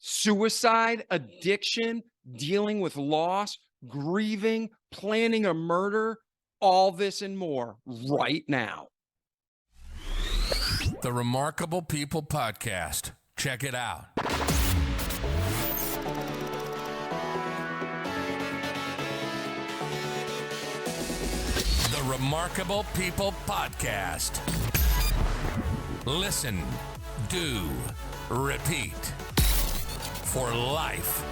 suicide, addiction, dealing with loss, grieving, planning a murder, all this and more right now. The Remarkable People Podcast. Check it out. The Remarkable People Podcast. Listen, do, repeat. For life.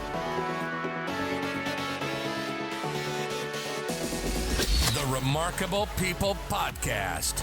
The Remarkable People Podcast.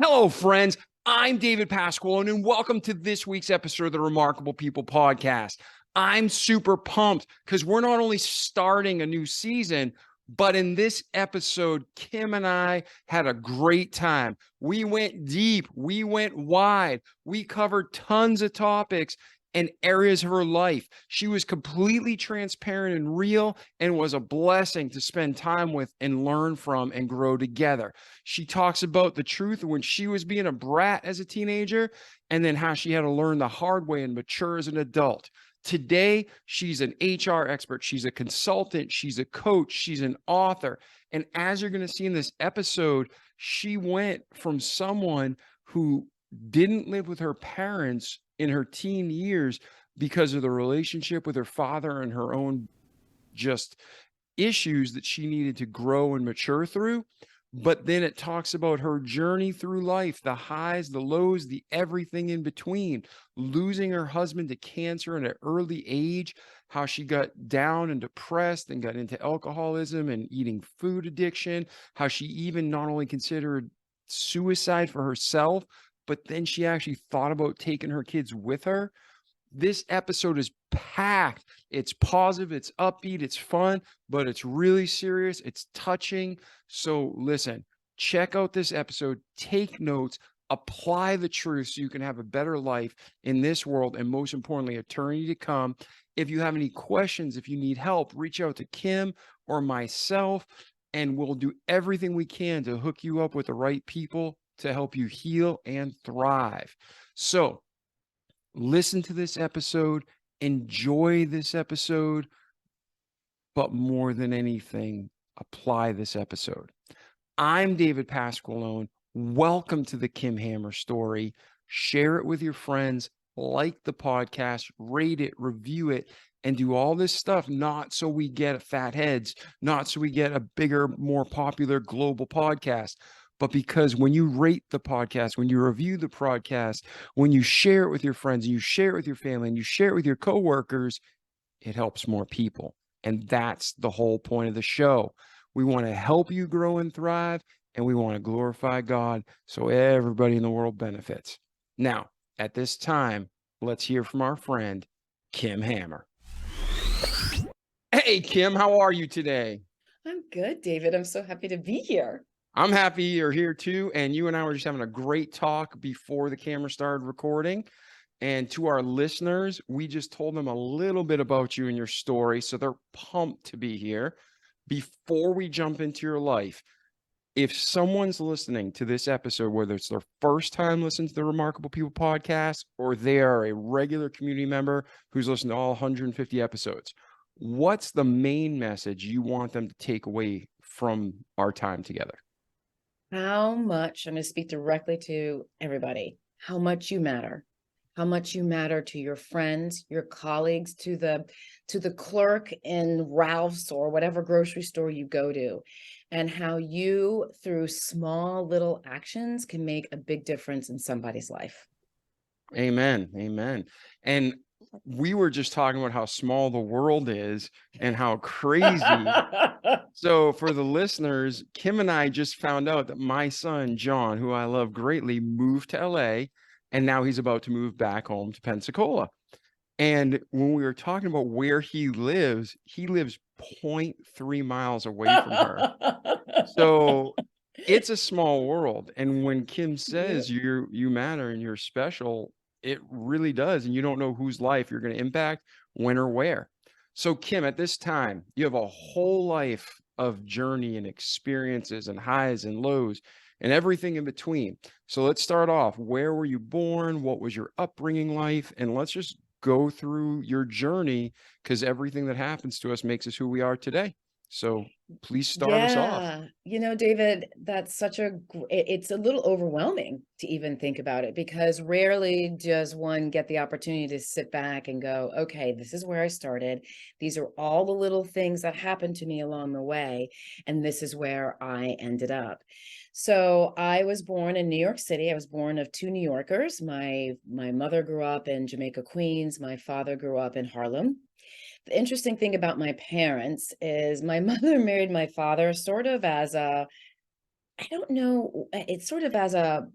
Hello, friends. I'm David Pasqualone, and welcome to this week's episode of the Remarkable People Podcast. I'm super pumped because we're not only starting a new season, but in this episode, Kim and I had a great time. We went deep. We went wide. We covered tons of topics and areas of her life. She was completely transparent and real, and was a blessing to spend time with and learn from and grow together. She talks about the truth of when she was being a brat as a teenager, and then how she had to learn the hard way and mature as an adult. Today, she's an HR expert. She's a consultant. She's a coach. She's an author. And as you're going to see in this episode, she went from someone who didn't live with her parents in her teen years because of the relationship with her father and her own just issues that she needed to grow and mature through. But then it talks about her journey through life, the highs, the lows, the everything in between, losing her husband to cancer at an early age, how she got down and depressed and got into alcoholism and eating food addiction, how she even not only considered suicide for herself, but then she actually thought about taking her kids with her. This episode is packed. It's positive, it's upbeat, it's fun, but it's really serious. It's touching. So listen, check out this episode, take notes, apply the truth so you can have a better life in this world, and most importantly, eternity to come. If you have any questions, if you need help, reach out to Kim or myself, and we'll do everything we can to hook you up with the right people to help you heal and thrive. So listen to this episode, enjoy this episode, but more than anything, apply this episode. I'm David Pasqualone. Welcome to the Kim Hammer story. Share it with your friends, like the podcast, rate it, review it, and do all this stuff, not so we get fat heads, not so we get a bigger, more popular global podcast, but because when you rate the podcast, when you review the podcast, when you share it with your friends, and you share it with your family, and you share it with your coworkers, it helps more people. And that's the whole point of the show. We want to help you grow and thrive, and we want to glorify God so everybody in the world benefits. Now, at this time, let's hear from our friend, Kim Hammer. Hey, Kim, how are you today? I'm good, David. I'm so happy to be here. I'm happy you're here too. And you and I were just having a great talk before the camera started recording. And to our listeners, we just told them a little bit about you and your story. So they're pumped to be here. Before we jump into your life, if someone's listening to this episode, whether it's their first time listening to the Remarkable People podcast, or they are a regular community member who's listened to all 150 episodes, what's the main message you want them to take away from our time together? How much, I'm going to speak directly to everybody, how much you matter. How much you matter to your friends, your colleagues, to the clerk in Ralph's or whatever grocery store you go to, and how you, through small little actions, can make a big difference in somebody's life. Amen. Amen. And we were just talking about how small the world is and how crazy. So for the listeners, Kim and I just found out that my son, John, who I love greatly, moved to LA, and now he's about to move back home to Pensacola. And when we were talking about where he lives 0.3 miles away from her. So it's a small world. And when Kim says you matter and you're special, it really does. And you don't know whose life you're going to impact, when or where. So Kim, at this time, you have a whole life of journey and experiences and highs and lows. and everything in between. So let's start off. Where were you born? What was your upbringing life? And let's just go through your journey, because everything that happens to us makes us who we are today. So please start us off. Yeah, David, that's it's a little overwhelming to even think about it, because rarely does one get the opportunity to sit back and go, okay, this is where I started. These are all the little things that happened to me along the way, and this is where I ended up. So I was born in New York City. I was born of two New Yorkers. My mother grew up in Jamaica, Queens. My father grew up in Harlem. The interesting thing about my parents is my mother married my father sort of as I don't know, it's sort of as a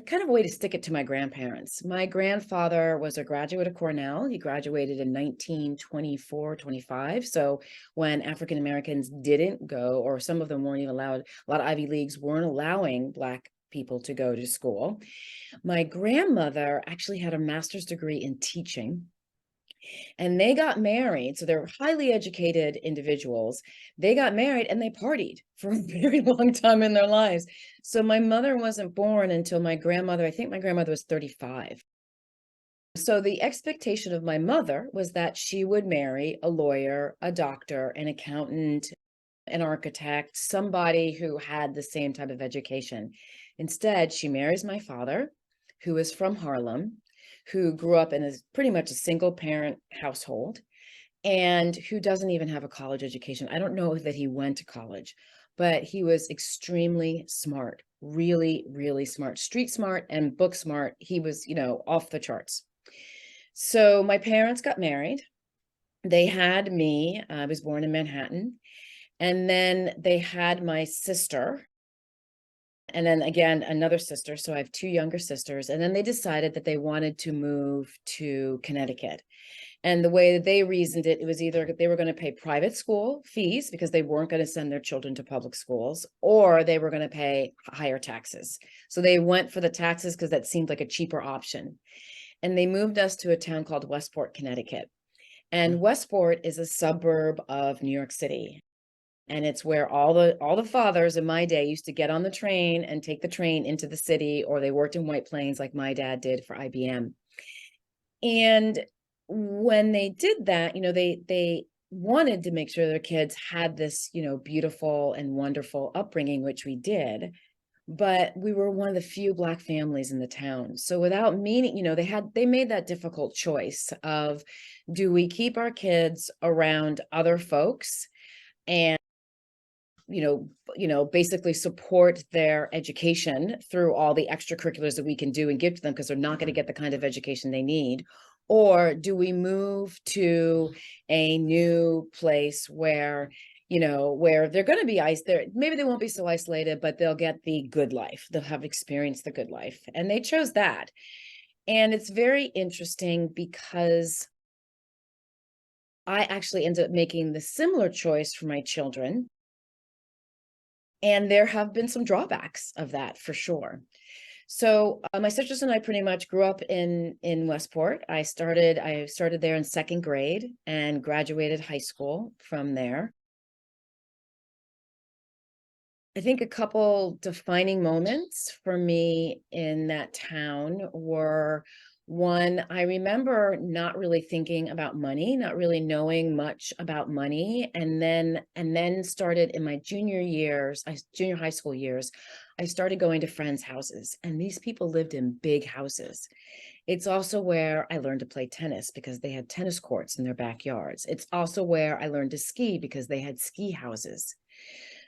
kind of a way to stick it to my grandparents. My grandfather was a graduate of Cornell. He graduated in 1924, 25. So when African Americans didn't go, or some of them weren't even allowed, a lot of Ivy Leagues weren't allowing Black people to go to school. My grandmother actually had a master's degree in teaching. And they got married. So they're highly educated individuals. They got married and they partied for a very long time in their lives. So my mother wasn't born until I think my grandmother was 35. So the expectation of my mother was that she would marry a lawyer, a doctor, an accountant, an architect, somebody who had the same type of education. Instead, she marries my father, who is from Harlem, who grew up in pretty much a single parent household, and who doesn't even have a college education. I don't know that he went to college, but he was extremely smart, really, really smart, street smart and book smart. He was, off the charts. So my parents got married. They had me. I was born in Manhattan. And then they had my sister, and then again, another sister. So I have two younger sisters. And then they decided that they wanted to move to Connecticut. And the way that they reasoned it, it was either they were going to pay private school fees because they weren't going to send their children to public schools, or they were going to pay higher taxes. So they went for the taxes because that seemed like a cheaper option. And they moved us to a town called Westport, Connecticut. And Westport is a suburb of New York City. And it's where all the fathers in my day used to get on the train and take the train into the city, or they worked in White Plains like my dad did for IBM. And when they did that, they wanted to make sure their kids had this, beautiful and wonderful upbringing, which we did. But we were one of the few Black families in the town. So without meaning, they made that difficult choice of, do we keep our kids around other folks and basically support their education through all the extracurriculars that we can do and give to them, because they're not going to get the kind of education they need? Or do we move to a new place where they're going to be maybe they won't be so isolated, but they'll get the good life. They'll have experienced the good life. And they chose that. And it's very interesting because I actually ended up making the similar choice for my children. And there have been some drawbacks of that, for sure. So my sisters and I pretty much grew up in Westport. I started there in second grade and graduated high school from there. I think a couple defining moments for me in that town were, one, I remember not really thinking about money, not really knowing much about money. And then started in my junior high school years, I started going to friends' houses, and these people lived in big houses. It's also where I learned to play tennis because they had tennis courts in their backyards. It's also where I learned to ski because they had ski houses.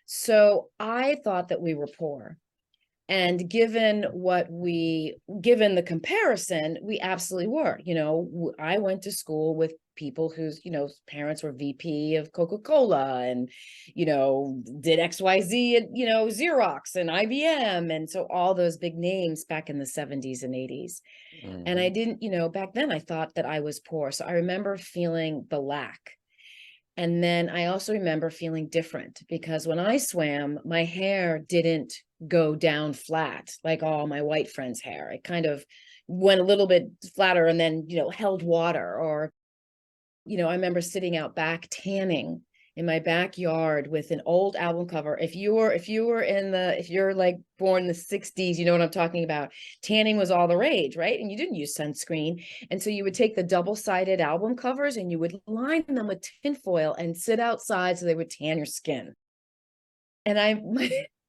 So I thought that we were poor. And given the comparison, we absolutely were. I went to school with people whose, parents were VP of Coca-Cola and, did XYZ at, Xerox and IBM. And so all those big names back in the 70s and 80s. Mm-hmm. And I didn't, back then I thought that I was poor. So I remember feeling the lack. And then I also remember feeling different because when I swam, my hair didn't go down flat like all my white friends' hair. It kind of went a little bit flatter and then, held water. Or, I remember sitting out back tanning in my backyard with an old album cover. If you're like born in the 60s, you know what I'm talking about. Tanning was all the rage, right? And you didn't use sunscreen. And so you would take the double-sided album covers and you would line them with tinfoil and sit outside so they would tan your skin. And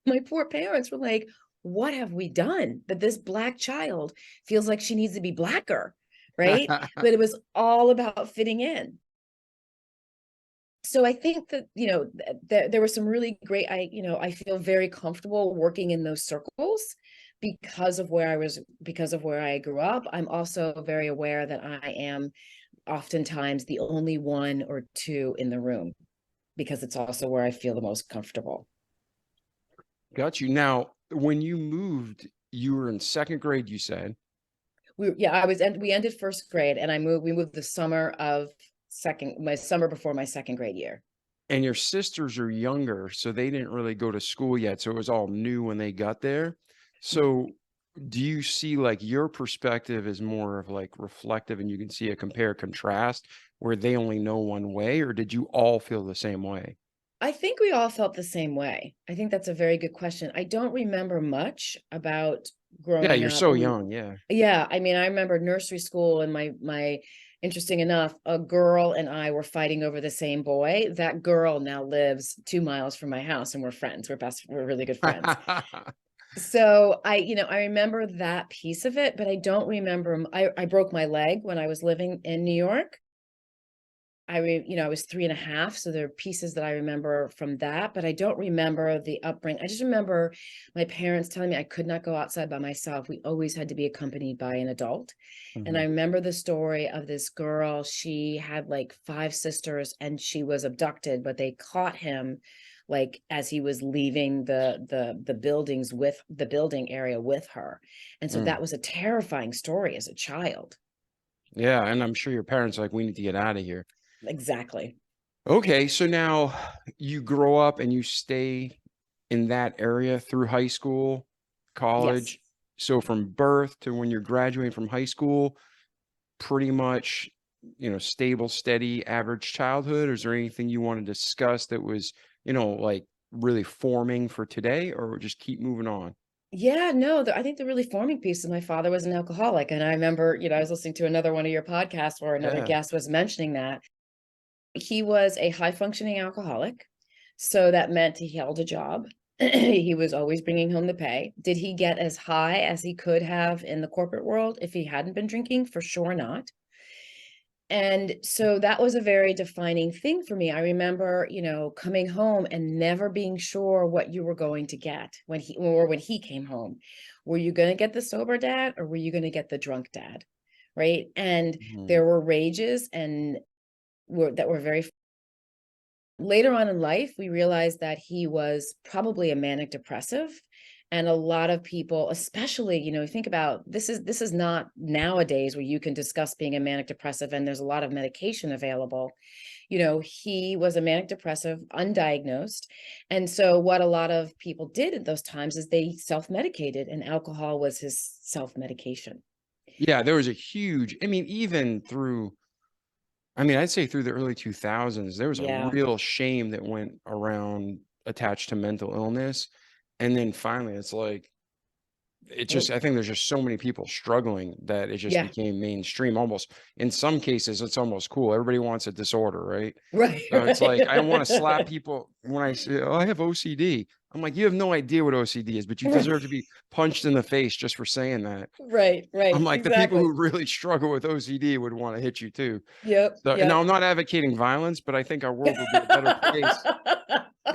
my poor parents were like, what have we done that this Black child feels like she needs to be blacker, right? But it was all about fitting in. So I think that, there were some really great, I feel very comfortable working in those circles because of where I grew up. I'm also very aware that I am oftentimes the only one or two in the room because it's also where I feel the most comfortable. Got you. Now, when you moved, you were in second grade, you said. We ended first grade and we moved the summer before my second grade year. And your sisters are younger, so they didn't really go to school yet. So it was all new when they got there. So do you see like your perspective is more of like reflective and you can see a compare contrast where they only know one way, or did you all feel the same way? I think we all felt the same way. I think that's a very good question. I don't remember much about growing up. Yeah, you're so young. Yeah. Yeah. I mean, I remember nursery school and my interesting enough, a girl and I were fighting over the same boy. That girl now lives 2 miles from my house and we're friends. We're really good friends. So I remember that piece of it, but I don't remember. I broke my leg when I was living in New York. I was 3.5. So there are pieces that I remember from that, but I don't remember the upbringing. I just remember my parents telling me I could not go outside by myself. We always had to be accompanied by an adult. And I remember the story of this girl. She had like 5 sisters and she was abducted, but they caught him like as he was leaving the building area with her. And so that was a terrifying story as a child. Yeah, and I'm sure your parents are like, we need to get out of here. Exactly. Okay, so now you grow up and you stay in that area through high school, college. Yes. So from birth to when you're graduating from high school, pretty much, stable, steady, average childhood? Or is there anything you want to discuss that was, like really forming for today, or just keep moving on? Yeah, no, I think the really forming piece is my father was an alcoholic. And I remember, I was listening to another one of your podcasts where another Yeah. guest was mentioning that he was a high functioning alcoholic. So that meant he held a job. He was always bringing home the pay. Did he get as high as he could have in the corporate world if he hadn't been drinking? For sure not. And so that was a very defining thing for me. I remember, coming home and never being sure what you were going to get when he came home. Were you going to get the sober dad or were you going to get the drunk dad? Right. And there were rages that were very later on in life. We realized that he was probably a manic depressive. And a lot of people, especially, think about this is not nowadays where you can discuss being a manic depressive and there's a lot of medication available. He was a manic depressive, undiagnosed. And so what a lot of people did at those times is they self-medicated, and alcohol was his self-medication. Yeah, there was a huge, even I'd say through the early 2000s, there was a real shame that went around attached to mental illness. And then finally, it's like, I think there's just so many people struggling that it just became mainstream. Almost in some cases, it's almost cool. Everybody wants a disorder, right? Right. So it's like, I don't want to slap people when I say, oh, I have OCD. I'm like, you have no idea what OCD is, but you deserve to be punched in the face just for saying that. Right. I'm like, Exactly. the people who really struggle with OCD would want to hit you too. Yep. So, now I'm not advocating violence, but I think our world would be a better place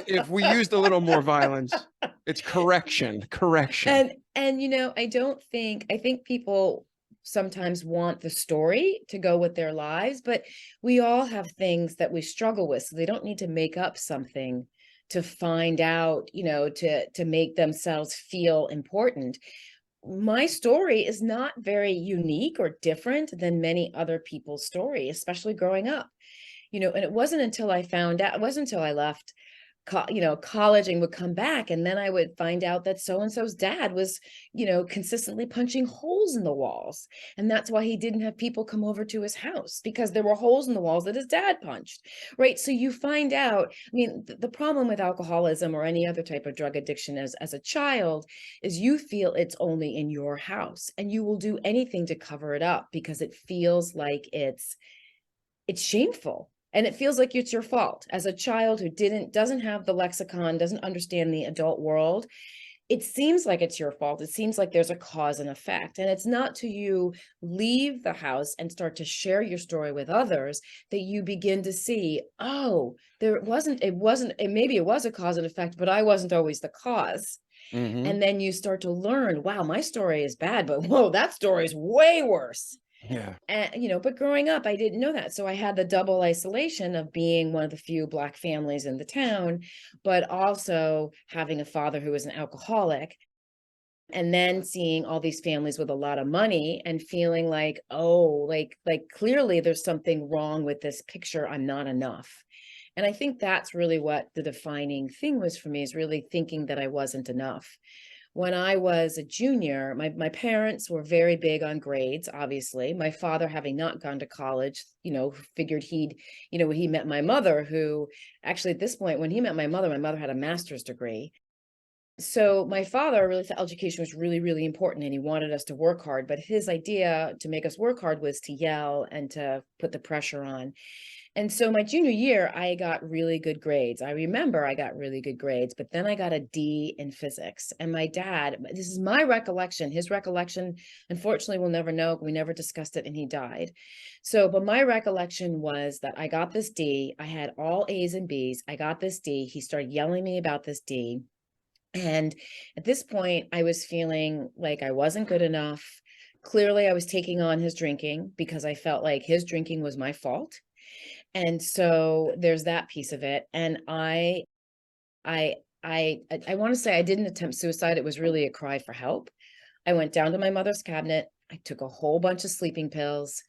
if we used a little more violence. It's correction. And I think people sometimes want the story to go with their lives, but we all have things that we struggle with. So they don't need to make up something to find out, to make themselves feel important. My story is not very unique or different than many other people's story, especially growing up, and it wasn't until I left college and would come back. And then I would find out that so-and-so's dad was, consistently punching holes in the walls. And that's why he didn't have people come over to his house, because there were holes in the walls that his dad punched, right? So you find out, I mean, the problem with alcoholism or any other type of drug addiction as a child is you feel it's only in your house, and you will do anything to cover it up because it feels like it's shameful. And it feels like it's your fault. As a child who doesn't have the lexicon, doesn't understand the adult world, it seems like it's your fault. It seems like there's a cause and effect. And it's not till you leave the house and start to share your story with others that you begin to see, oh, maybe it was a cause and effect, but I wasn't always the cause. Mm-hmm. And then you start to learn, wow, my story is bad, but whoa, that story is way worse. Yeah. And, but growing up, I didn't know that. So I had the double isolation of being one of the few Black families in the town, but also having a father who was an alcoholic, and then seeing all these families with a lot of money and feeling like, oh, like clearly there's something wrong with this picture. I'm not enough. And I think that's really what the defining thing was for me, is really thinking that I wasn't enough. When I was a junior, my parents were very big on grades, obviously. My father, having not gone to college, figured he met my mother, who actually at this point, when he met my mother had a master's degree. So my father really thought education was really, really important, and he wanted us to work hard. But his idea to make us work hard was to yell and to put the pressure on. And so my junior year, I got really good grades. I remember I got really good grades, but then I got a D in physics. And my dad, this is my recollection. His recollection, unfortunately, we'll never know. We never discussed it, and he died. So, but my recollection was that I got this D. I had all A's and B's. I got this D. He started yelling at me about this D. And at this point, I was feeling like I wasn't good enough. Clearly, I was taking on his drinking because I felt like his drinking was my fault. And so there's that piece of it. And I want to say I didn't attempt suicide. It was really a cry for help. I went down to my mother's cabinet. I took a whole bunch of sleeping pills.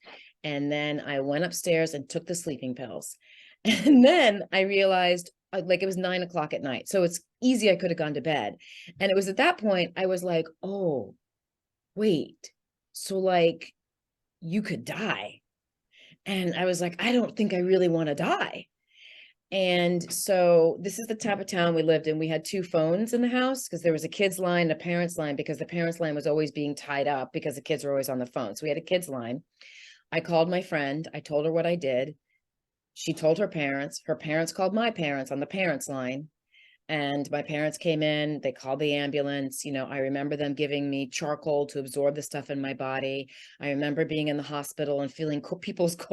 And then I went upstairs and took the sleeping pills. And then I realized, like, it was 9 o'clock at night. So it's easy. I could have gone to bed. And it was at that point I was like, oh, wait. So like, you could die. And I was like, I don't think I really want to die. And so this is the type of town we lived in. We had 2 phones in the house because there was a kids line, a parents line, because the parents line was always being tied up because the kids were always on the phone. So we had a kids line. I called my friend. I told her what I did. She told her parents. Her parents called my parents on the parents line. And my parents came in, they called the ambulance. I remember them giving me charcoal to absorb the stuff in my body. I remember being in the hospital and feeling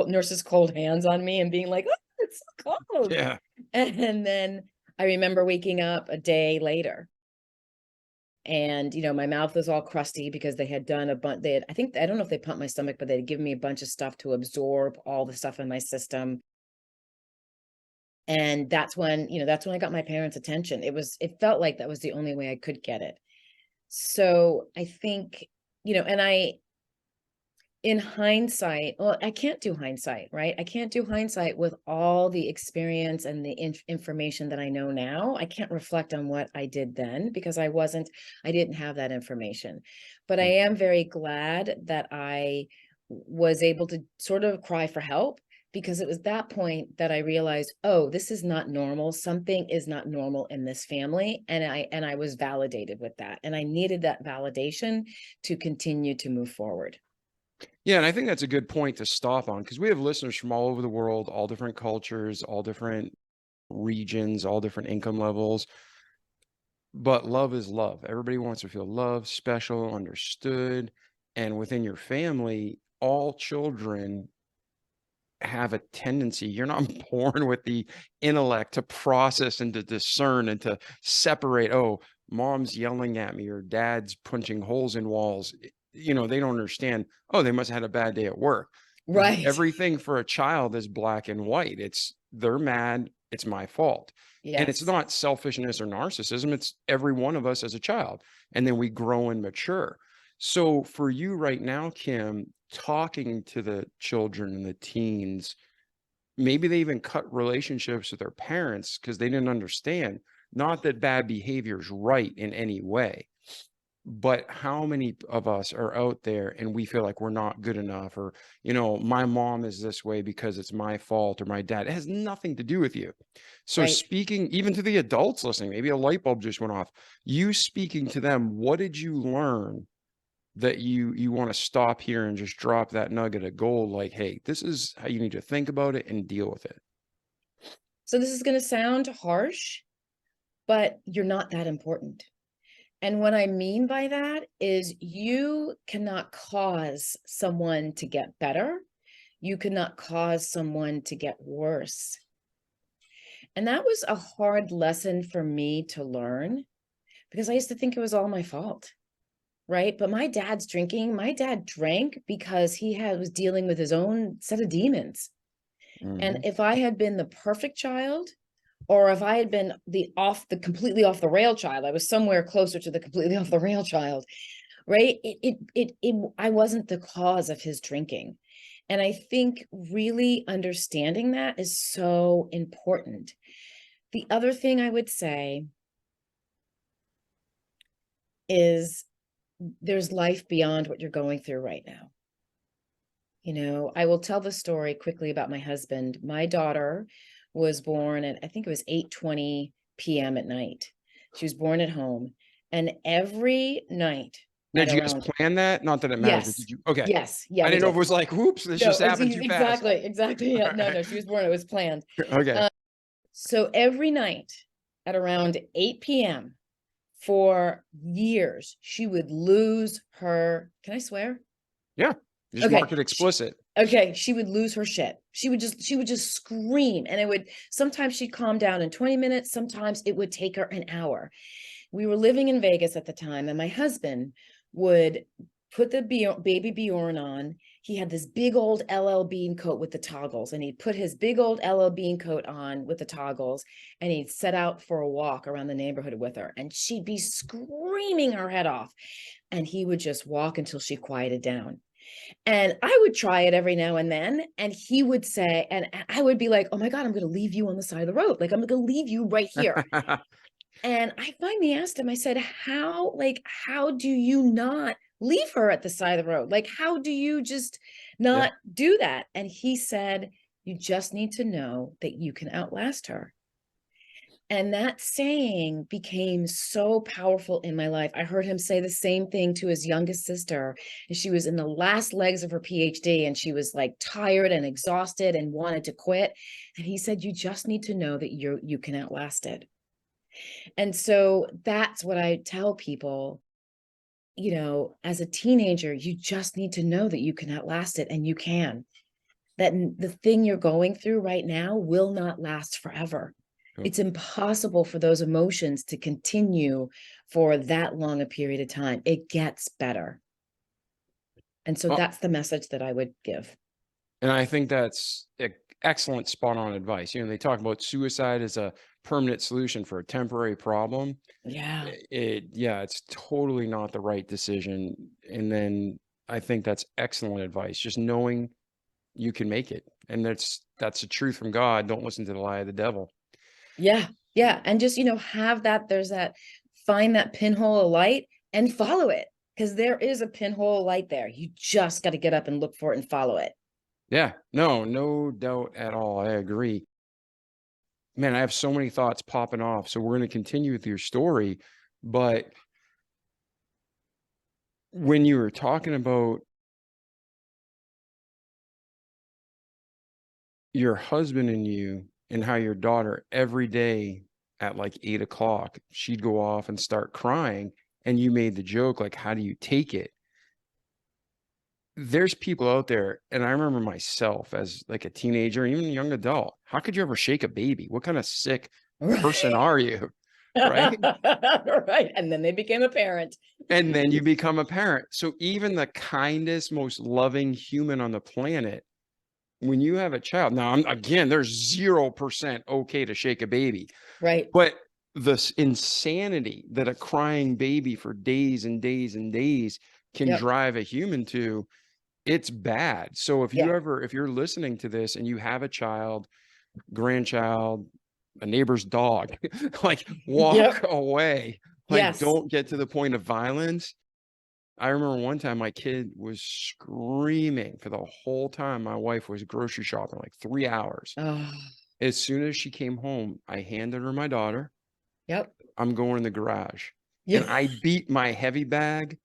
nurses' cold hands on me and being like, oh, it's so cold. Yeah. And then I remember waking up a day later. And, my mouth was all crusty because they had done a bunch. I don't know if they pumped my stomach, but they had given me a bunch of stuff to absorb all the stuff in my system. And that's when I got my parents' attention. It felt like that was the only way I could get it. So I think, in hindsight, well, I can't do hindsight, right? I can't do hindsight with all the experience and the information that I know now. I can't reflect on what I did then because I didn't have that information. But I am very glad that I was able to sort of cry for help, because it was that point that I realized, oh, this is not normal. Something is not normal in this family. And I was validated with that. And I needed that validation to continue to move forward. Yeah, and I think that's a good point to stop on, because we have listeners from all over the world, all different cultures, all different regions, all different income levels. But love is love. Everybody wants to feel loved, special, understood. And within your family, all children have a tendency, you're not born with the intellect to process and to discern and to separate, oh, mom's yelling at me or dad's punching holes in walls. They don't understand, oh, they must have had a bad day at work. Right. Everything for a child is black and white. They're mad, it's my fault. Yes. And it's not selfishness or narcissism. It's every one of us as a child. And then we grow and mature. So for you right now, Kim, talking to the children and the teens, maybe they even cut relationships with their parents because they didn't understand. Not that bad behavior is right in any way, but how many of us are out there and we feel like we're not good enough, or, my mom is this way because it's my fault, or my dad. It has nothing to do with you. So Right. speaking even to the adults listening, maybe a light bulb just went off. You speaking to them, what did you learn that you want to stop here and just drop that nugget of gold? Like, hey, this is how you need to think about it and deal with it. So this is going to sound harsh, but you're not that important. And what I mean by that is you cannot cause someone to get better. You cannot cause someone to get worse. And that was a hard lesson for me to learn, because I used to think it was all my fault, right? But my dad drank because he was dealing with his own set of demons. And if I had been the perfect child, or if I had been the completely off the rail child, I was somewhere closer to the completely off the rail child, right? I wasn't the cause of his drinking. And I think really understanding that is so important. The other thing I would say is there's life beyond what you're going through right now. I will tell the story quickly about my husband. My daughter was born at, I think it was 8:20 p.m. at night. She was born at home. And every night Did you guys plan that? Not that it matters, but yes, did you? Okay. yes, yeah, I we didn't know did. if it was like, whoops, this No, just happened too fast. exactly. Yeah, no, she was born, it was planned. Okay. So every night at around 8 p.m. for years, she would lose her, can I swear? Yeah. Just Okay. mark it explicit. Okay, she would lose her shit. She would just scream, and sometimes she'd calm down in 20 minutes. Sometimes it would take her an hour. We were living in Vegas at the time, and my husband would put the baby Bjorn on. He had this big old LL Bean coat with the toggles, and he'd put his big old LL Bean coat on with the toggles, and he'd set out for a walk around the neighborhood with her, and she'd be screaming her head off, and he would just walk until she quieted down. And I would try it every now and then. And he would say, and I would be like, oh my God, I'm going to leave you on the side of the road. Like, I'm going to leave you right here. And I finally asked him, I said, how do you not leave her at the side of the road? Like, how do you just not do that? And he said, you just need to know that you can outlast her. And that saying became so powerful in my life. I heard him say the same thing to his youngest sister. And she was in the last legs of her PhD, and she was like tired and exhausted and wanted to quit. And he said, you just need to know that you can outlast it. And so that's what I tell people, as a teenager, you just need to know that you can outlast it, and you can. That the thing you're going through right now will not last forever. It's impossible for those emotions to continue for that long a period of time. It gets better. And so that's the message that I would give. And I think that's excellent, spot on advice. They talk about suicide as a permanent solution for a temporary problem. Yeah. It's totally not the right decision. And then I think that's excellent advice. Just knowing you can make it. And that's the truth from God. Don't listen to the lie of the devil. Yeah. Yeah. And just, find that pinhole of light and follow it, because there is a pinhole of light there. You just got to get up and look for it and follow it. Yeah, no doubt at all. I agree. Man, I have so many thoughts popping off. So we're going to continue with your story. But when you were talking about your husband and you, and how your daughter every day at like 8 o'clock, she'd go off and start crying, and you made the joke, like, how do you take it? There's people out there, and I remember myself as like a teenager, even a young adult. How could you ever shake a baby? What kind of sick person are you? Right. Right. And then they became a parent. And then you become a parent. So even the kindest, most loving human on the planet, when you have a child, now again, there's 0% okay to shake a baby. Right. But this insanity that a crying baby for days and days and days can drive a human to, it's bad. So if Yeah. if you're listening to this and you have a child, grandchild, a neighbor's dog, like walk Yep. away. Like, Yes. don't get to the point of violence. I remember one time my kid was screaming for the whole time my wife was grocery shopping, like 3 hours. Oh, As soon as she came home, I handed her my daughter. yep. I'm going in the garage. And Yeah. I beat my heavy bag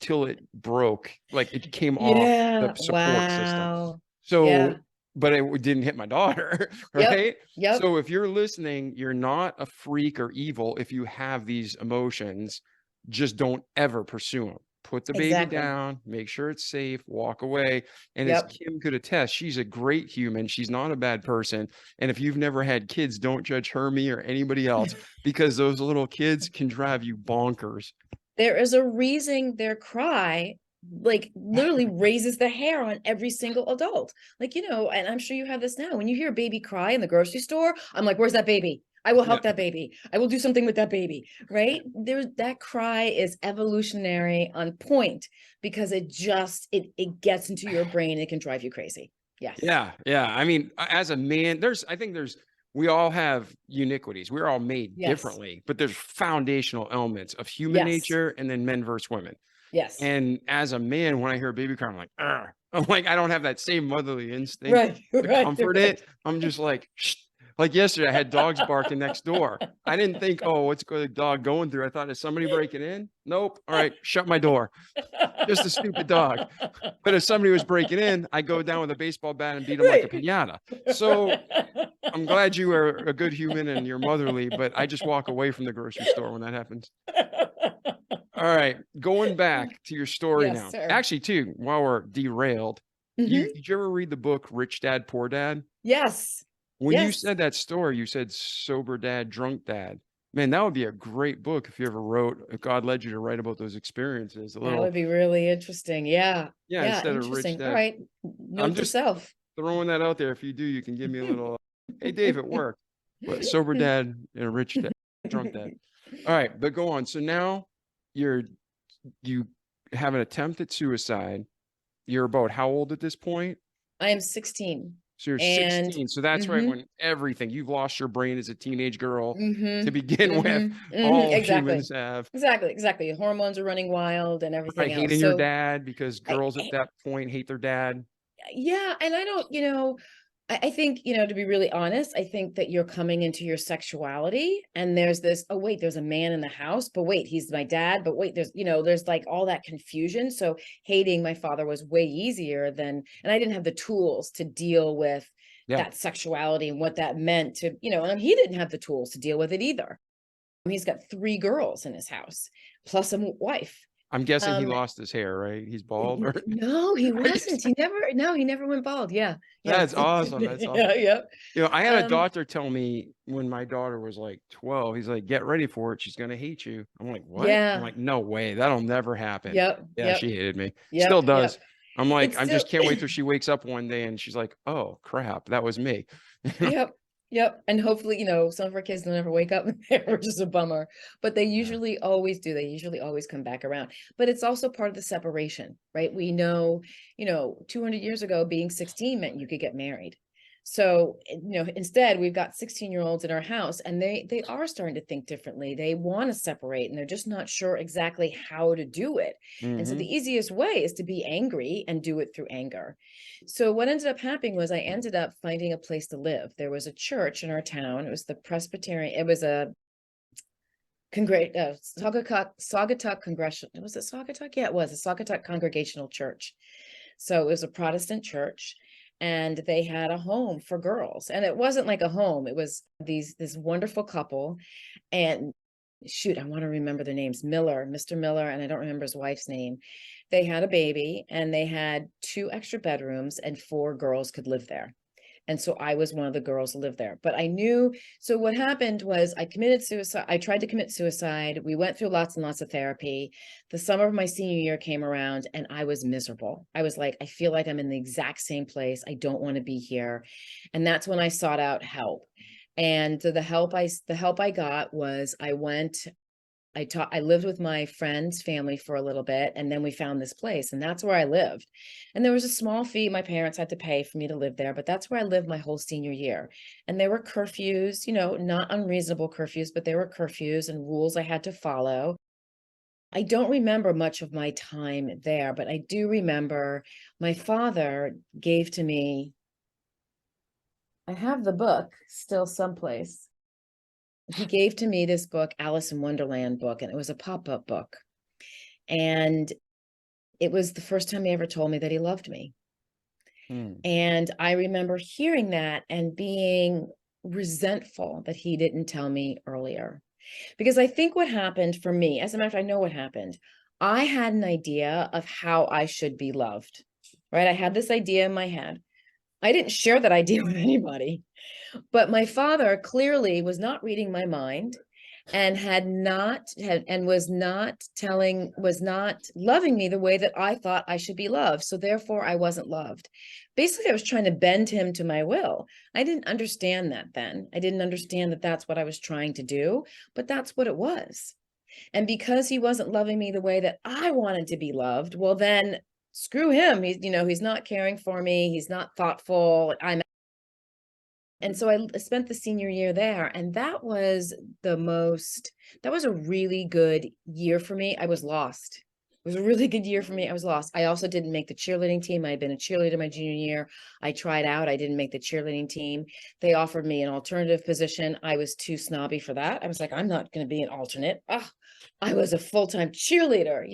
till it broke, like it came off the Yeah. support system. Wow. Yeah. So, but it didn't hit my daughter, Yep. right? Yep. So if you're listening, you're not a freak or evil if you have these emotions. Just don't ever pursue them. Put the baby Exactly. down, make sure it's safe, walk away. And as Yep. Kim could attest, she's a great human. She's not a bad person. And if you've never had kids, don't judge her, me, or anybody else, because those little kids can drive you bonkers. There is a reason their cry like literally raises the hair on every single adult. Like, and I'm sure you have this now. When you hear a baby cry in the grocery store, I'm like, where's that baby? I will help Yeah. that baby. I will do something with that baby, right? That cry is evolutionary on point because it gets into your brain. It can drive you crazy. Yes. Yeah, yeah. I mean, as a man, I think we all have uniquities. We're all made Yes. differently, but there's foundational elements of human Yes. nature and then men versus women. Yes. And as a man, when I hear a baby cry, I'm like, "Argh." I'm like, I don't have that same motherly instinct Right. to Right. comfort Right. it. I'm just like, shh. Like yesterday, I had dogs barking next door. I didn't think, oh, what's the dog going through? I thought, is somebody breaking in? Nope. All right, shut my door. Just a stupid dog. But if somebody was breaking in, I go down with a baseball bat and beat him like a Right. piñata. So I'm glad you are a good human and you're motherly, but I just walk away from the grocery store when that happens. All right, going back to your story Yes, now. sir. Actually, too, while we're derailed, Mhm. did you ever read the book Rich Dad, Poor Dad? Yes. When you Yes. said that story, you said sober dad, drunk dad. Man, that would be a great book if you ever wrote, if God led you to write about those experiences. A That would little, be really interesting. Yeah. yeah, Yeah. instead of Rich Interesting. All Dad. right. I'm Note to just self. throwing that out there. If you do, you can give me a little, hey, Dave, it worked. But sober dad and a rich dad, drunk dad. All right, but go on. So now you have an attempt at suicide. You're about how old at this point? I am 16. So you're And 16. So that's right when you've lost your brain as a teenage girl to begin with. All exactly. humans have. Exactly. Hormones are running wild and Right, everything else. hating your So dad because girls at that point hate their dad. yeah, and I don't, I think, to be really honest, I think that you're coming into your sexuality and there's this, oh, wait, there's a man in the house, but wait, he's my dad, but wait, there's like all that confusion. So hating my father was way easier and I didn't have the tools to deal with Yeah. that sexuality and what that meant to, and he didn't have the tools to deal with it either. He's got 3 girls in his house, plus a wife. I'm guessing he Um, lost his hair, right? He's bald. Or no, he I wasn't. just- He never went bald. Yeah. Yeah. that's awesome. That's awesome. Yeah. Yep. I had a Um, doctor tell me when my daughter was like 12, he's like, get ready for it. She's gonna hate you. I'm like, what? I'm yeah. like, no way. That'll never happen. Yep. Yeah, Yep. she hated me. Yep. Still does. Yep. I'm like, It's I still just can't wait till she wakes up one day and she's like, oh crap, that was me. Yep. Yep. And hopefully, some of our kids don't ever wake up and they're just a bummer, but they usually always do. They usually always come back around, but it's also part of the separation, right? We know, 200 years ago, being 16 meant you could get married. So, instead we've got 16-year-olds in our house and they are starting to think differently. They want to separate and they're just not sure exactly how to do it. And so the easiest way is to be angry and do it through anger. So what ended up happening was I ended up finding a place to live. There was a church in our town. It was the Presbyterian. It was a Saugatuck Congressional. Was it Saugatuck? Yeah, it was a Saugatuck Congregational Church. So it was a Protestant church. And they had a home for girls. And it wasn't like a home. It was this wonderful couple. And shoot, I want to remember their names. Mr. Miller, and I don't remember his wife's name. They had a baby and they had 2 extra bedrooms and 4 girls could live there. And so I was one of the girls who lived there. But I knew, so what happened was I committed suicide. I tried to commit suicide. We went through lots and lots of therapy. The summer of my senior year came around and I was miserable. I was like, I feel like I'm in the exact same place. I don't want to be here. And that's when I sought out help. And the help I got was I went I lived with my friend's family for a little bit, and then we found this place, and that's where I lived. And there was a small fee my parents had to pay for me to live there, but that's where I lived my whole senior year. And there were curfews, not unreasonable curfews, but there were curfews and rules I had to follow. I don't remember much of my time there, but I do remember my father gave to me, I have the book still someplace. He gave to me this book, Alice in Wonderland book, and it was a pop-up book. And it was the first time he ever told me that he loved me. And I remember hearing that and being resentful that he didn't tell me earlier. Because I think what happened for me, as a matter of fact, I know what happened. I had an idea of how I should be loved, right? I had this idea in my head. I didn't share that idea with anybody, but my father clearly was not reading my mind and was not loving me the way that I thought I should be loved. So therefore I wasn't loved. Basically, I was trying to bend him to my will. I didn't understand that then. I didn't understand that that's what I was trying to do, but that's what it was. And because he wasn't loving me the way that I wanted to be loved, well then screw him. He's not caring for me. He's not thoughtful. And so I spent the senior year there, and that was a really good year for me. I was lost. It was a really good year for me. I was lost. I also didn't make the cheerleading team. I had been a cheerleader my junior year. I tried out. I didn't make the cheerleading team. They offered me an alternative position. I was too snobby for that. I was like, I'm not going to be an alternate. Oh, I was a full-time cheerleader,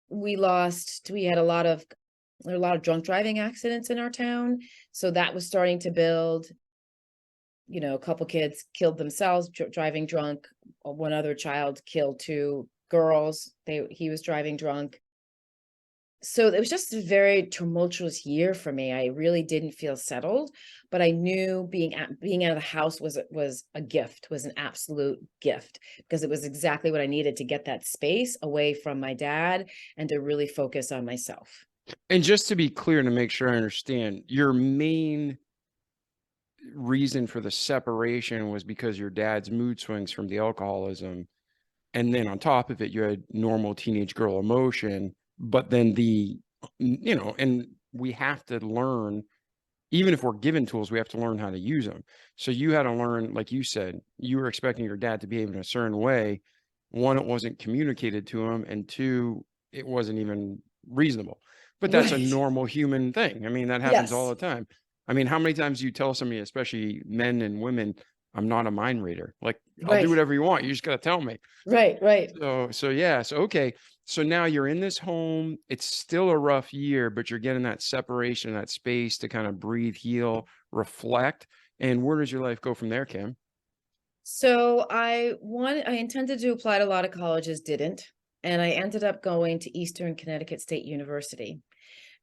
We had a lot of drunk driving accidents in our town. So that was starting to build. A couple kids killed themselves driving drunk. One other child killed two girls. He was driving drunk. So it was just a very tumultuous year for me. I really didn't feel settled, but I knew being out of the house was a gift, was an absolute gift, because it was exactly what I needed to get that space away from my dad and to really focus on myself. And just to be clear, to make sure I understand, your main reason for the separation was because your dad's mood swings from the alcoholism. And then on top of it, you had normal teenage girl emotion, but then and we have to learn, even if we're given tools, we have to learn how to use them. So you had to learn, like you said, you were expecting your dad to behave in a certain way. One, it wasn't communicated to him, and two, it wasn't even reasonable. But that's a Right. normal human thing. I mean, that happens all Yes. the time. I mean, how many times do you tell somebody, especially men and women, I'm not a mind reader? Like, I'll do Right. whatever you want. You just got to tell me. Right. Right. So okay. So now you're in this home. It's still a rough year, but you're getting that separation, that space to kind of breathe, heal, reflect. And where does your life go from there, Kim? So I intended to apply to a lot of colleges, didn't. And I ended up going to Eastern Connecticut State University.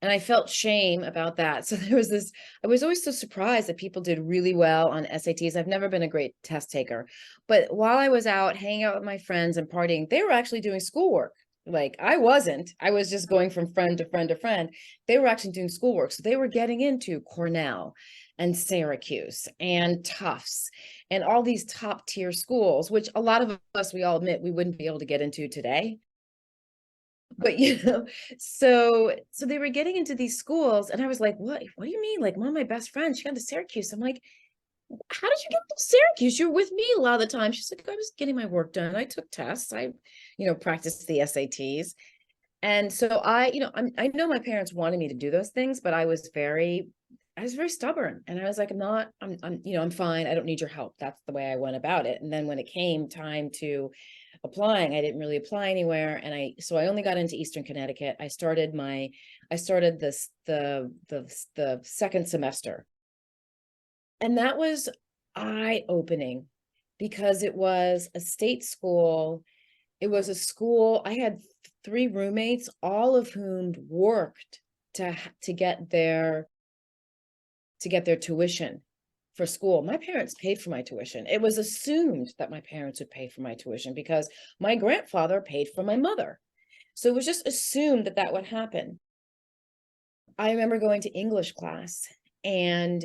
And I felt shame about that. So I was always so surprised that people did really well on SATs. I've never been a great test taker, but while I was out hanging out with my friends and partying, they were actually doing schoolwork. Like I wasn't, I was just going from friend to friend to friend. They were actually doing schoolwork. So they were getting into Cornell and Syracuse and Tufts and all these top tier schools, which a lot of us, we all admit we wouldn't be able to get into today. But so they were getting into these schools, and I was like, what do you mean? Like, one of my best friends, she got to Syracuse. I'm like, how did you get to Syracuse? You're with me a lot of the time. She's like, I was getting my work done. I took tests. I practiced the SATs. And so I know my parents wanted me to do those things, but I was very stubborn. And I was like, I'm fine. I don't need your help. That's the way I went about it. And then when it came time to applying, I didn't really apply anywhere. And so I only got into Eastern Connecticut. I started the second semester. And that was eye-opening because it was a state school. It was a school. I had 3 roommates, all of whom worked to get their tuition for school. My parents paid for my tuition. It was assumed that my parents would pay for my tuition because my grandfather paid for my mother. So it was just assumed that would happen. I remember going to English class, and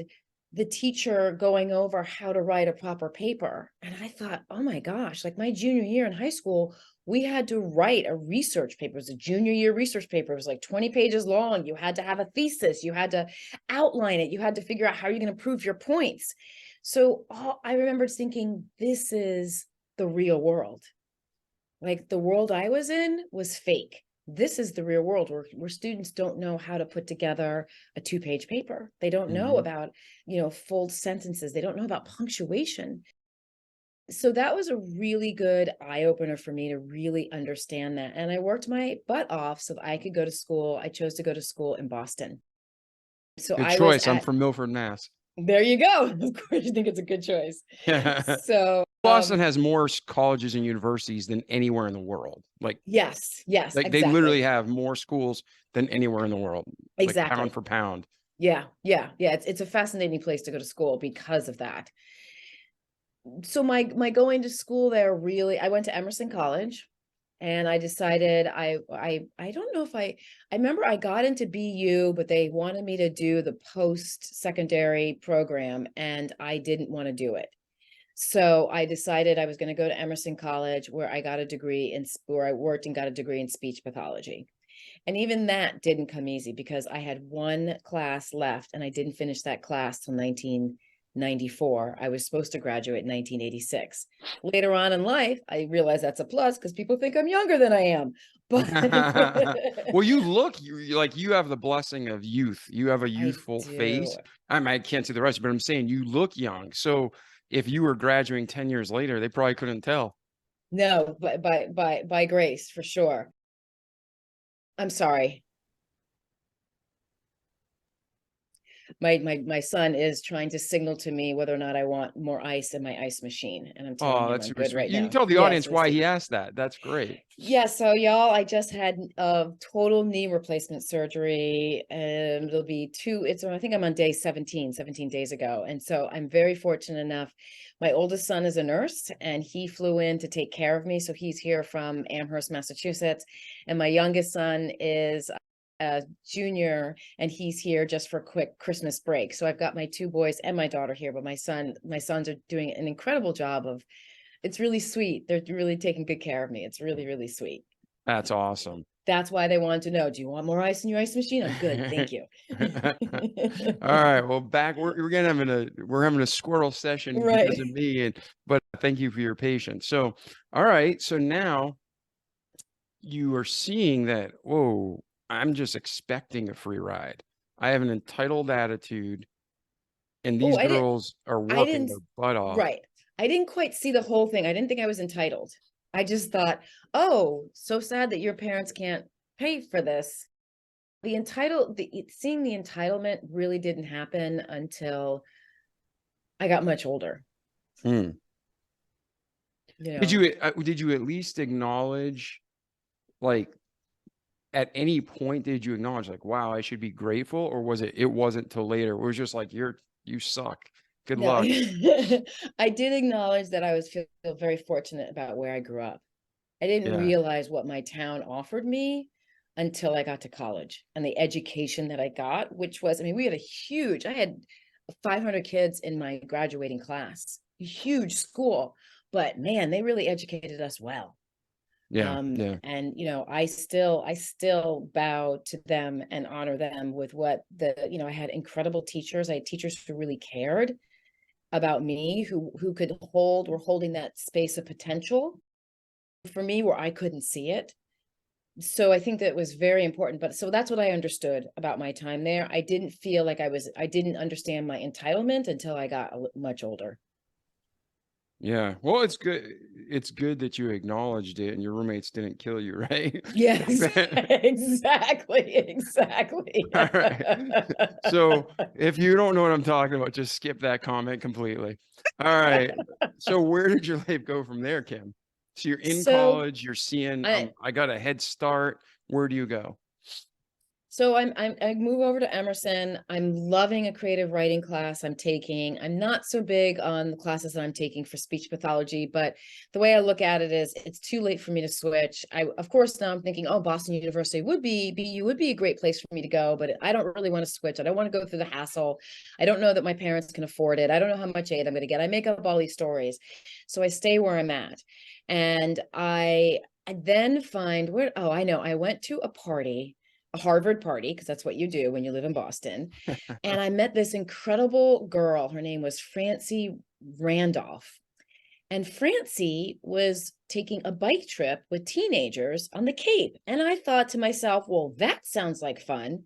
the teacher going over how to write a proper paper. And I thought, oh my gosh, like my junior year in high school, we had to write a research paper. It was a junior year research paper. It was like 20 pages long. You had to have a thesis. You had to outline it. You had to figure out how you're going to prove your points. So I remember thinking, this is the real world. Like the world I was in was fake. This is the real world where students don't know how to put together a 2-page paper. They don't know about, full sentences. They don't know about punctuation. So that was a really good eye opener for me to really understand that. And I worked my butt off so that I could go to school. I chose to go to school in Boston. So Good I choice. was I'm from Milford, Mass. there you go. Of course, you think it's a good choice. So Boston has more colleges and universities than anywhere in the world. yes, They exactly. literally have more schools than anywhere in the world. Exactly. Pound for pound. Yeah. It's a fascinating place to go to school because of that. So my going to school there really, I went to Emerson College, and I decided I don't know if I remember I got into BU, but they wanted me to do the post-secondary program, and I didn't want to do it. So I decided I was going to go to Emerson College, where I got a degree where I worked and got a degree in speech pathology. And even that didn't come easy because I had one class left and I didn't finish that class till 1994. I was supposed to graduate in 1986. Later on in life, I realized that's a plus because people think I'm younger than I am. But well, you have the blessing of youth. You have a I youthful do. face. I can't see the rest, but I'm saying you look young. So if you were graduating 10 years later, they probably couldn't tell. No, but by grace, for sure. I'm sorry. My son is trying to signal to me whether or not I want more ice in my ice machine, and I'm telling Oh, him that's I'm super good sweet. right You can now. tell the Yes, audience we why see. he asked that. That's great. Yeah, so y'all, I just had a total knee replacement surgery, and it'll be I think I'm on day 17 days ago. And so I'm very fortunate enough. My oldest son is a nurse, and he flew in to take care of me. So he's here from Amherst, Massachusetts. And my youngest son is a junior, and he's here just for a quick Christmas break. So I've got my 2 boys and my daughter here, but my sons are doing an incredible job of, it's really sweet. They're really taking good care of me. It's really, really sweet. That's awesome. That's why they wanted to know, do you want more ice in your ice machine? I'm good, thank you. All right. Well, we're having a squirrel session Right. because of me, but thank you for your patience. So, all right. So now you are seeing that, whoa, I'm just expecting a free ride. I have an entitled attitude, and Oh, these girls are I working didn't, their butt off. right. I didn't quite see the whole thing. I didn't think I was entitled. I just thought, oh, so sad that your parents can't pay for this. Seeing the entitlement really didn't happen until I got much older. Hmm. You Did you at least acknowledge, like, at any point did you acknowledge, like, wow, I should be grateful, or it wasn't till later? It was just like, you suck. Good No, luck. I did acknowledge that I feel very fortunate about where I grew up. I didn't Yeah. realize what my town offered me until I got to college, and the education that I got, which was, I mean, I had 500 kids in my graduating class, a huge school, but man, they really educated us well. Yeah. Yeah. And I still bow to them and honor them with what I had incredible teachers. I had teachers who really cared about me, who were holding that space of potential for me where I couldn't see it. So I think that was very important. But so that's what I understood about my time there. I didn't feel like I didn't understand my entitlement until I got much older. Yeah. Well, it's good. It's good that you acknowledged it and your roommates didn't kill you, right? Yes, exactly. All right. So if you don't know what I'm talking about, just skip that comment completely. All right. So where did your life go from there, Kim? So you're in So college, you're seeing, I I got a head start. Where do you go? So I move over to Emerson. I'm loving a creative writing class I'm taking. I'm not so big on the classes that I'm taking for speech pathology, but the way I look at it is it's too late for me to switch. Of course, now I'm thinking, oh, Boston University would be a great place for me to go, but I don't really want to switch. I don't want to go through the hassle. I don't know that my parents can afford it. I don't know how much aid I'm going to get. I make up all these stories. So I stay where I'm at. And I then find where, oh, I know. I went to a party, a Harvard party, because that's what you do when you live in Boston. And I met this incredible girl. Her name was Francie Randolph. And Francie was taking a bike trip with teenagers on the Cape. And I thought to myself, well, that sounds like fun.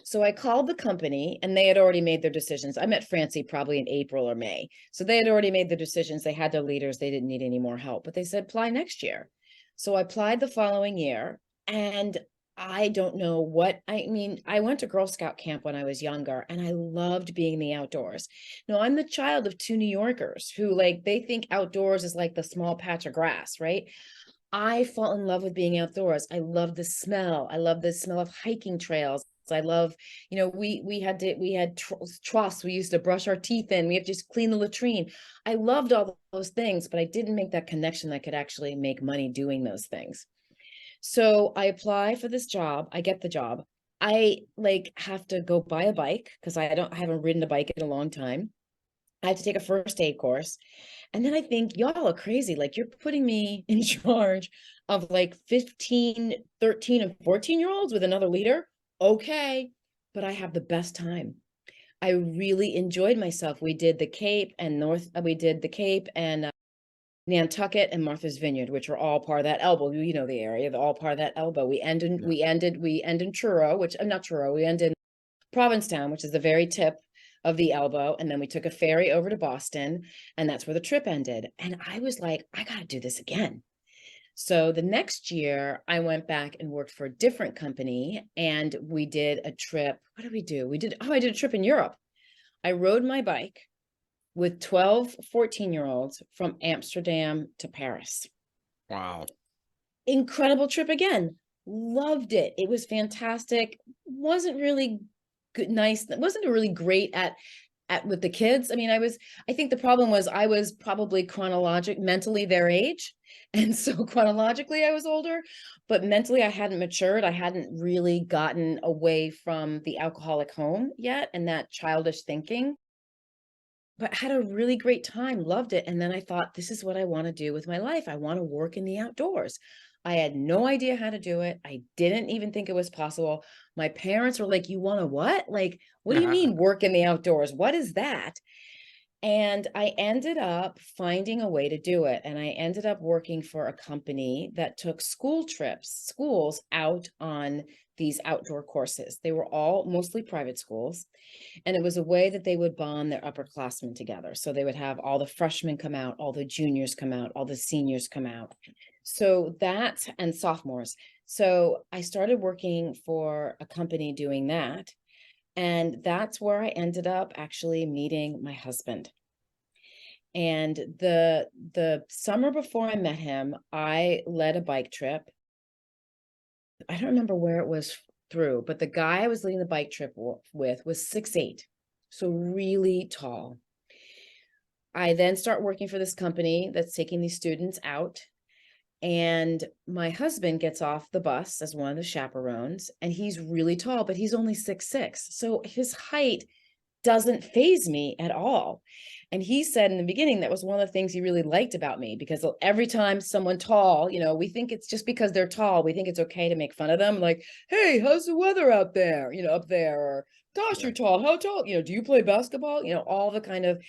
So I called the company and they had already made their decisions. I met Francie probably in April or May. So they had already made the decisions. They had their leaders. They didn't need any more help, but they said, apply next year. So I applied the following year, and I don't know what, I mean, I went to Girl Scout camp when I was younger and I loved being in the outdoors. No, I'm the child of two New Yorkers who they think outdoors is like the small patch of grass, right? I fall in love with being outdoors. I love the smell. I love the smell of hiking trails. I love, we had troughs we used to brush our teeth in. We have to just clean the latrine. I loved all those things, but I didn't make that connection that I could actually make money doing those things. So I apply for this job. I get the job. I have to go buy a bike because I haven't ridden a bike in a long time. I have to take a first aid course. And then I think y'all are crazy. You're putting me in charge of 15, 13, and 14-year-olds with another leader. Okay. But I have the best time. I really enjoyed myself. We did the Cape and Nantucket and Martha's Vineyard, which are all part of that elbow. You know the area, they're all part of that elbow. We end in Truro, which not Truro, we end in Provincetown, which is the very tip of the elbow. And then we took a ferry over to Boston, and that's where the trip ended. And I was like, I got to do this again. So the next year I went back and worked for a different company, and we did a trip. What did we do? I did a trip in Europe. I rode my bike with 12, 14-year-olds from Amsterdam to Paris. Wow. Incredible trip again. Loved it. It was fantastic. Wasn't really good, nice. Wasn't really great at with the kids. I mean, I think the problem was I was probably mentally their age. And so chronologically I was older, but mentally I hadn't matured. I hadn't really gotten away from the alcoholic home yet and that childish thinking. But had a really great time, loved it. And then I thought, this is what I want to do with my life. I want to work in the outdoors. I had no idea how to do it. I didn't even think it was possible. My parents were like, you want to what? What do you mean work in the outdoors? What is that? And I ended up finding a way to do it. And I ended up working for a company that took schools out on these outdoor courses. They were all mostly private schools. And it was a way that they would bond their upperclassmen together. So they would have all the freshmen come out, all the juniors come out, all the seniors come out. So and sophomores. So I started working for a company doing that. And that's where I ended up actually meeting my husband. And the summer before I met him, I led a bike trip. I don't remember where it was through, but the guy I was leading the bike trip with was 6'8", so really tall. I then start working for this company that's taking these students out. And my husband gets off the bus as one of the chaperones, and he's really tall, but he's only 6'6". So his height doesn't faze me at all. And he said in the beginning, that was one of the things he really liked about me, because every time someone tall, we think it's just because they're tall, we think it's okay to make fun of them. Like, hey, how's the weather out there? Up there, or gosh, you're tall. How tall? Do you play basketball? All the kind of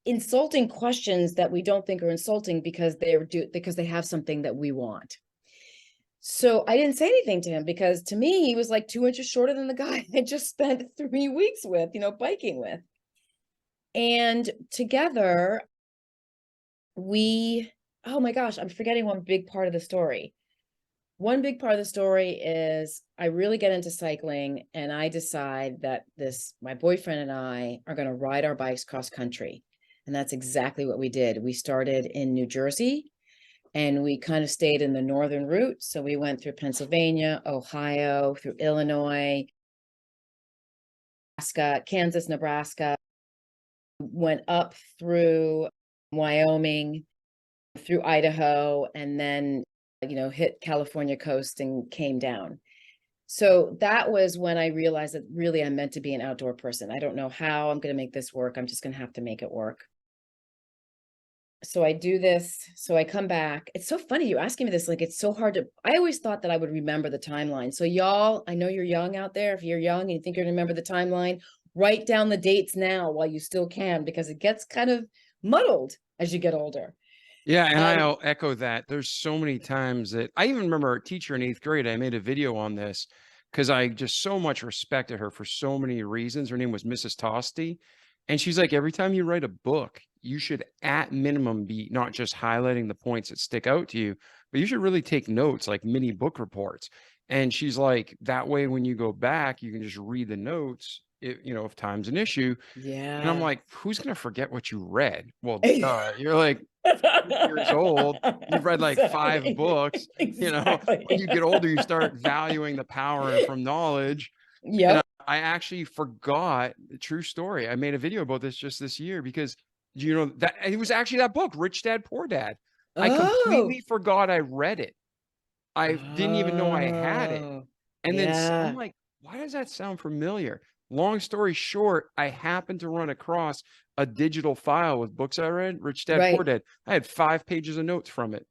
insulting questions that we don't think are insulting because they have something that we want. So I didn't say anything to him, because to me, he was 2 inches shorter than the guy I just spent 3 weeks with, biking with. And together oh my gosh, I'm forgetting one big part of the story. One big part of the story is I really get into cycling, and I decide that my boyfriend and I are going to ride our bikes cross country. And that's exactly what we did. We started in New Jersey, and we kind of stayed in the northern route. So we went through Pennsylvania, Ohio, through Illinois, Kansas, Nebraska, went up through Wyoming, through Idaho, and then, hit California coast and came down. So that was when I realized that really I'm meant to be an outdoor person. I don't know how I'm going to make this work. I'm just going to have to make it work. So I do this. So I come back. It's so funny you asking me this. Like, it's so hard to, I always thought that I would remember the timeline. So y'all, I know you're young out there. If you're young and you think you're going to remember the timeline, write down the dates now while you still can, because it gets kind of muddled as you get older. Yeah, and I'll echo that. There's so many times that I even remember a teacher in 8th grade. I made a video on this because I just so much respected her for so many reasons. Her name was Mrs. Tosti. And she's like, every time you write a book, you should at minimum be not just highlighting the points that stick out to you, but you should really take notes, like mini book reports. And she's like, that way, when you go back, you can just read the notes, if time's an issue. And I'm Yeah. like, who's going to forget what you read? Well, you're like, years old, you've read like 5 books. Exactly. When you get older, you start valuing the power from knowledge. And Yep. I actually forgot the true story. I made a video about this just this year because that it was actually that book, Rich Dad Poor Dad. I Oh. completely forgot I read it. I didn't even know I had it. Oh. And then I'm Yeah. like, why does that sound familiar? Long story short, I happened to run across a digital file with books I read, Rich Dad Poor Right. Dad. I had 5 pages of notes from it.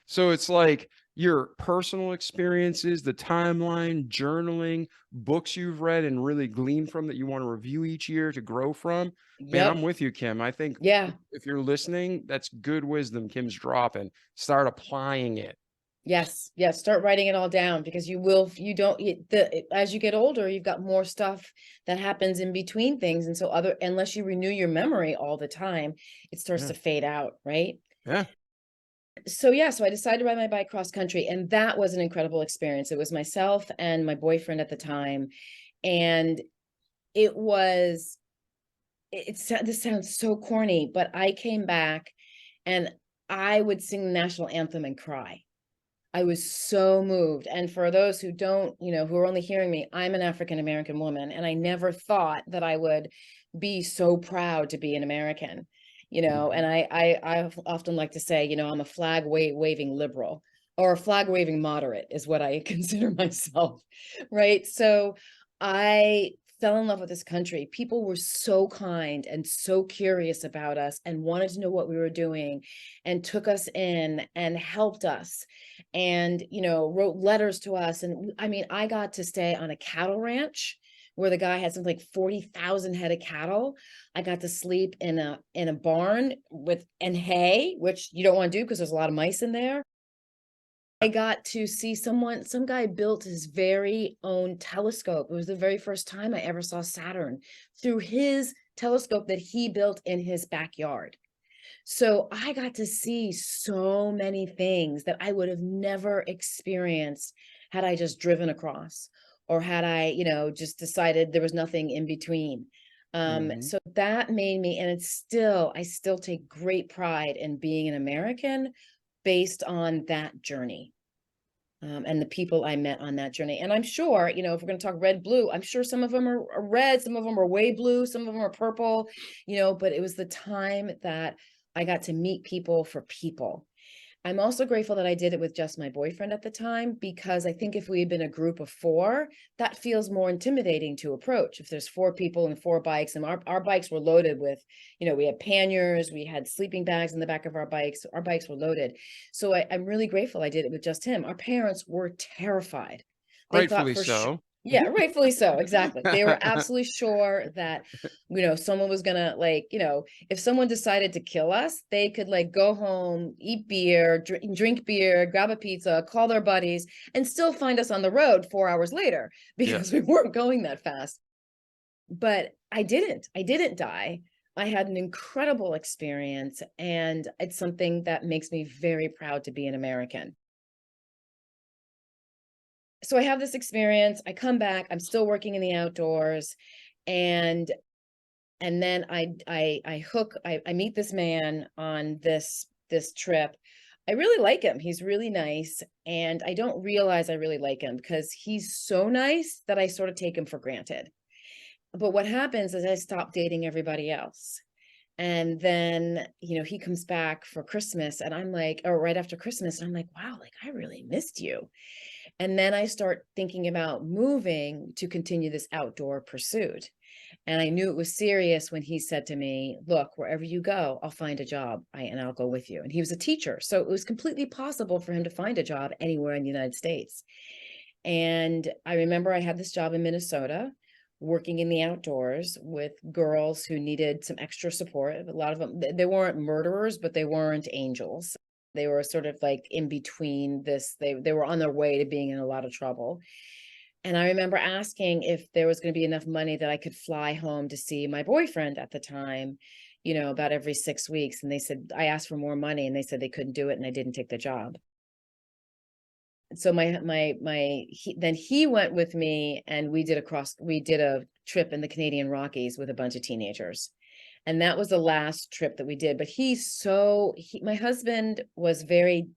So it's like your personal experiences, the timeline, journaling, books you've read and really glean from that you want to review each year to grow from. Man, I'm Yep. with you, Kim. I think Yeah. if you're listening, that's good wisdom Kim's dropping. Start applying it. Yes. Yes. Start writing it all down, because as you get older, you've got more stuff that happens in between things. And so unless you renew your memory all the time, it starts Yeah. to fade out. Right. Yeah. So I decided to ride my bike cross country, and that was an incredible experience. It was myself and my boyfriend at the time. And it was, this sounds so corny, but I came back and I would sing the national anthem and cry. I was so moved. And for those who don't, who are only hearing me, I'm an African American woman, and I never thought that I would be so proud to be an American, and I often like to say, I'm a flag waving liberal, or a flag waving moderate is what I consider myself. Right. So I fell in love with this country. People were so kind and so curious about us and wanted to know what we were doing, and took us in and helped us, and wrote letters to us. And I mean, I got to stay on a cattle ranch where the guy had something like 40,000 head of cattle. I got to sleep in a barn and hay, which you don't want to do because there's a lot of mice in there. I got to see some guy built his very own telescope. It was the very first time I ever saw Saturn through his telescope that he built in his backyard. So I got to see so many things that I would have never experienced had I just driven across, or had I, just decided there was nothing in between. Mhm. So that made me, and I still take great pride in being an American based on that journey. And the people I met on that journey. And I'm sure, if we're going to talk red, blue, I'm sure some of them are red, some of them are way blue, some of them are purple, but it was the time that I got to meet people for people. I'm also grateful that I did it with just my boyfriend at the time, because I think if we had been a group of 4, that feels more intimidating to approach. If there's 4 people and 4 bikes, and our bikes were loaded with, we had panniers, we had sleeping bags in the back of our bikes were loaded. So I'm really grateful I did it with just him. Our parents were terrified. They thought Rightfully for sure. so. Yeah, rightfully so. Exactly. They were absolutely sure that, someone was gonna, if someone decided to kill us, they could go home, eat beer, drink beer, grab a pizza, call their buddies, and still find us on the road 4 hours later, Yeah. because we weren't going that fast. But I didn't die. I had an incredible experience, and it's something that makes me very proud to be an American. So I have this experience, I come back, I'm still working in the outdoors, and then I meet this man on this trip. I really like him. He's really nice, and I don't realize I really like him because he's so nice that I sort of take him for granted. But what happens is I stop dating everybody else. And then, he comes back for Christmas and I'm like, or right after Christmas, and I'm like, wow, like I really missed you. And then I start thinking about moving to continue this outdoor pursuit. And I knew it was serious when he said to me, look, wherever you go, I'll find a job and I'll go with you. And he was a teacher. So it was completely possible for him to find a job anywhere in the United States. And I remember I had this job in Minnesota, working in the outdoors with girls who needed some extra support. A lot of them, they weren't murderers, but they weren't angels. They were sort of like in between this. They were on their way to being in a lot of trouble. And I remember asking if there was going to be enough money that I could fly home to see my boyfriend at the time, about every 6 weeks. And they said, I asked for more money and they said they couldn't do it. And I didn't take the job. So then he went with me and we did a trip in the Canadian Rockies with a bunch of teenagers. And that was the last trip that we did. But my husband was very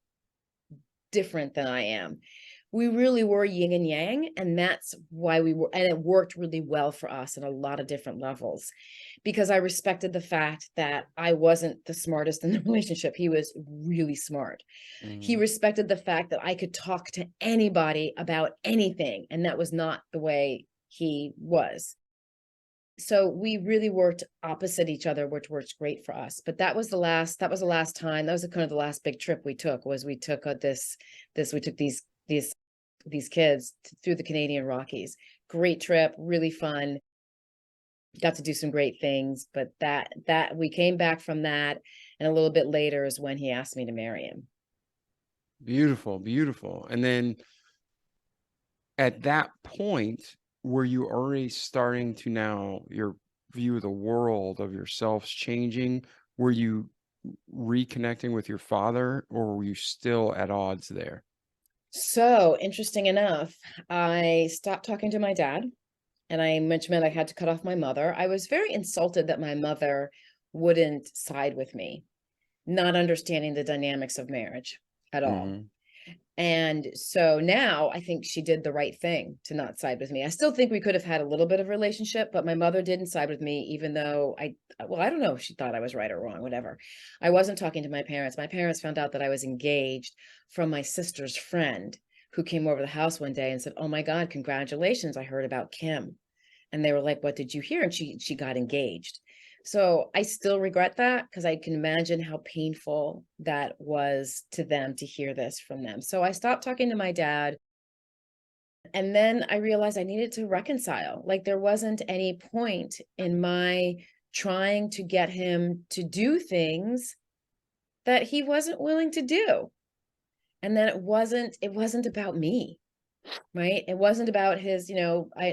different than I am. We really were yin and yang, and that's why and it worked really well for us in a lot of different levels, because I respected the fact that I wasn't the smartest in the relationship. He was really smart. He respected the fact that I could talk to anybody about anything, and that was not the way he was. So we really worked opposite each other, which works great for us. But that was the last time. That was kind of the last big trip we took. We took these kids through the Canadian Rockies. Great trip, really fun. Got to do some great things, but that we came back from that, and a little bit later is when he asked me to marry him. Beautiful, beautiful. And then at that point, were you already starting to now your view of the world of yourselves changing? Were you reconnecting with your father, or were you still at odds there? So interesting enough, I stopped talking to my dad, and I mentioned I had to cut off my mother. I was very insulted that my mother wouldn't side with me, not understanding the dynamics of marriage at all. And so now I think she did the right thing to not side with me. I still think we could have had a little bit of a relationship, but my mother didn't side with me, even though I don't know if she thought I was right or wrong, whatever. I wasn't talking to my parents. My parents found out that I was engaged from my sister's friend, who came over the house one day and said, oh my God, congratulations. I heard about Kim. And they were like, what did you hear? And she got engaged. So I still regret that, because I can imagine how painful that was to them to hear this from them. So I stopped talking to my dad. And then I realized I needed to reconcile. Like, there wasn't any point in my trying to get him to do things that he wasn't willing to do. And then it wasn't about me. Right. It wasn't about his,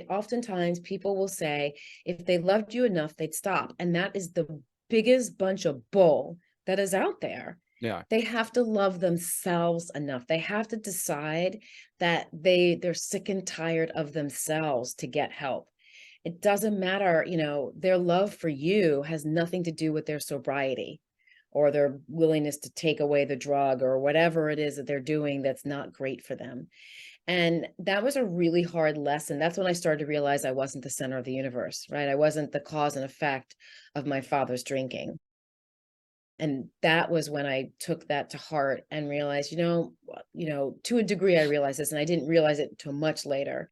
oftentimes people will say if they loved you enough, they'd stop. And that is the biggest bunch of bull that is out there. Yeah. They have to love themselves enough. They have to decide that they're sick and tired of themselves to get help. It doesn't matter, their love for you has nothing to do with their sobriety or their willingness to take away the drug or whatever it is that they're doing that's not great for them. And that was a really hard lesson. That's when I started to realize I wasn't the center of the universe, right? I wasn't the cause and effect of my father's drinking. And that was when I took that to heart and realized, to a degree, I realized this, and I didn't realize it until much later.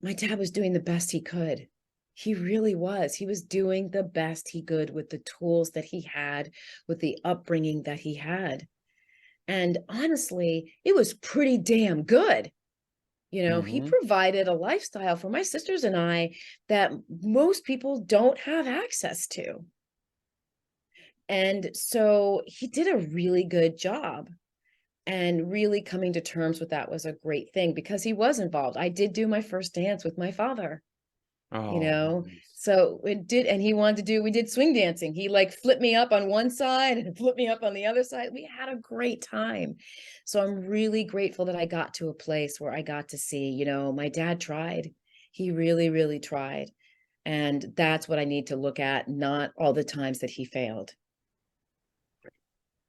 My dad was doing the best he could. He really was. He was doing the best he could with the tools that he had, with the upbringing that he had. And honestly, it was pretty damn good. He provided a lifestyle for my sisters and I that most people don't have access to. And so he did a really good job. And really coming to terms with that was a great thing, because he was involved. I did do my first dance with my father. Oh, So it did, and we did swing dancing. He like flipped me up on one side and flipped me up on the other side. We had a great time. So I'm really grateful that I got to a place where I got to see, my dad tried. He really, really tried. And that's what I need to look at, not all the times that he failed.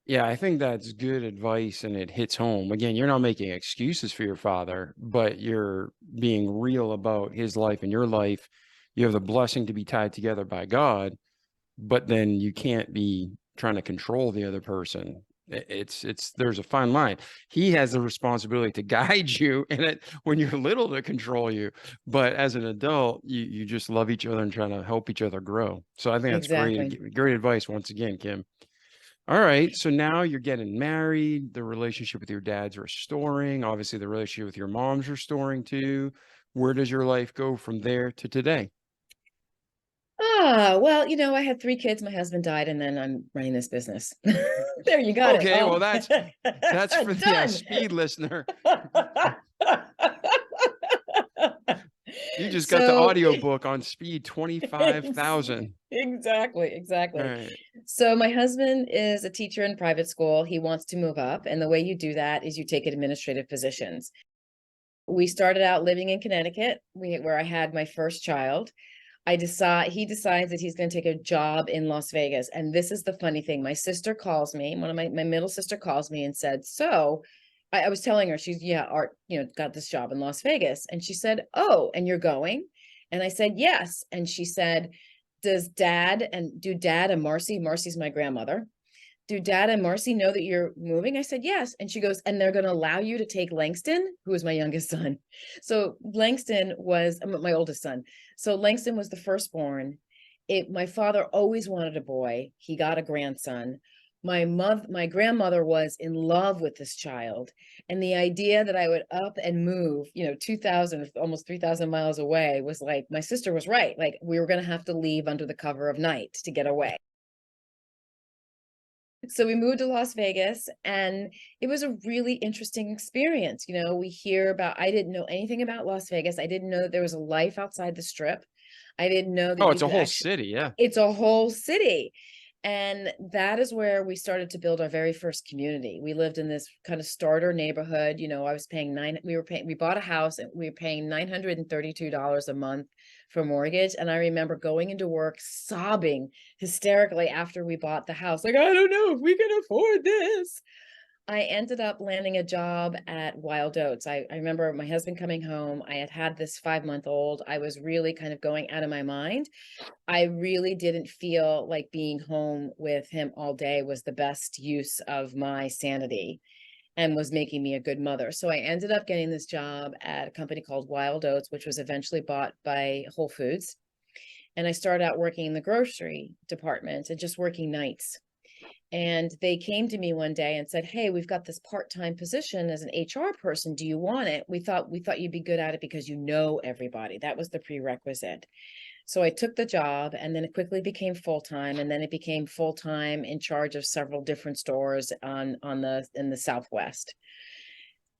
yeah, I think that's good advice, and it hits home. Again, you're not making excuses for your father, but you're being real about his life and your life. you have the blessing to be tied together by God, but then you can't be trying to control the other person. There's a fine line. He has the responsibility to guide you, and when you're little, to control you, but as an adult, you just love each other and trying to help each other grow. So I think that's Exactly. great advice once again, Kim. All right, so now you're getting married, the relationship with your dad's restoring, obviously the relationship with your mom's restoring too. Where does your life go from there to today? Well, I had 3 kids, my husband died, and then I'm running this business. There, you got it. Okay, well, Oh. that's for the Done. speed listener. You just got the So audiobook on speed 25,000. exactly. All right. So my husband is a teacher in private school. He wants to move up, and the way you do that is you take administrative positions. We started out living in Connecticut, where I had my first child. He decides that he's going to take a job in Las Vegas. And this is the funny thing. My sister calls me, one of my middle sister calls me and said, so I was telling her, she's, yeah, Art, got this job in Las Vegas. And she said, oh, and you're going? And I said, yes. And she said, do Dad and Marcy's my grandmother, do Dad and Marcy know that you're moving? I said, yes. And she goes, and they're going to allow you to take Langston, who is my youngest son. So Langston was my oldest son. So Langston was the firstborn. My father always wanted a boy. He got a grandson. My grandmother was in love with this child. And the idea that I would up and move, 2,000, almost 3,000 miles away was like, my sister was right. Like, we were going to have to leave under the cover of night to get away. So we moved to Las Vegas, and it was a really interesting experience. I didn't know anything about Las Vegas. I didn't know that there was a life outside the Strip. I didn't know that Oh, you it's a could whole actually, city. Yeah. it's a whole city. And that is where we started to build our very first community. We lived in this kind of starter neighborhood. I was paying we bought a house and we were paying $932 a month for mortgage. And I remember going into work sobbing hysterically after we bought the house. Like, I don't know if we can afford this. I ended up landing a job at Wild Oats. I remember my husband coming home. I had this 5-month-old. I was really kind of going out of my mind. I really didn't feel like being home with him all day was the best use of my sanity and was making me a good mother. So I ended up getting this job at a company called Wild Oats, which was eventually bought by Whole Foods. And I started out working in the grocery department and just working nights. And they came to me one day and said, hey, we've got this part-time position as an HR person. Do you want it? We thought you'd be good at it because you know everybody. That was the prerequisite. So I took the job, and then it quickly became full-time, and then it became full-time in charge of several different stores in the Southwest.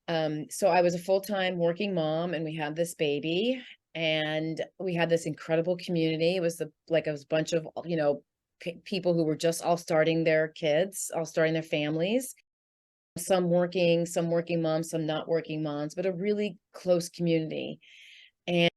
So I was a full-time working mom, and we had this baby, and we had this incredible community. It was a bunch of, people who were just all starting their kids, all starting their families, some working moms, some not working moms, but a really close community. And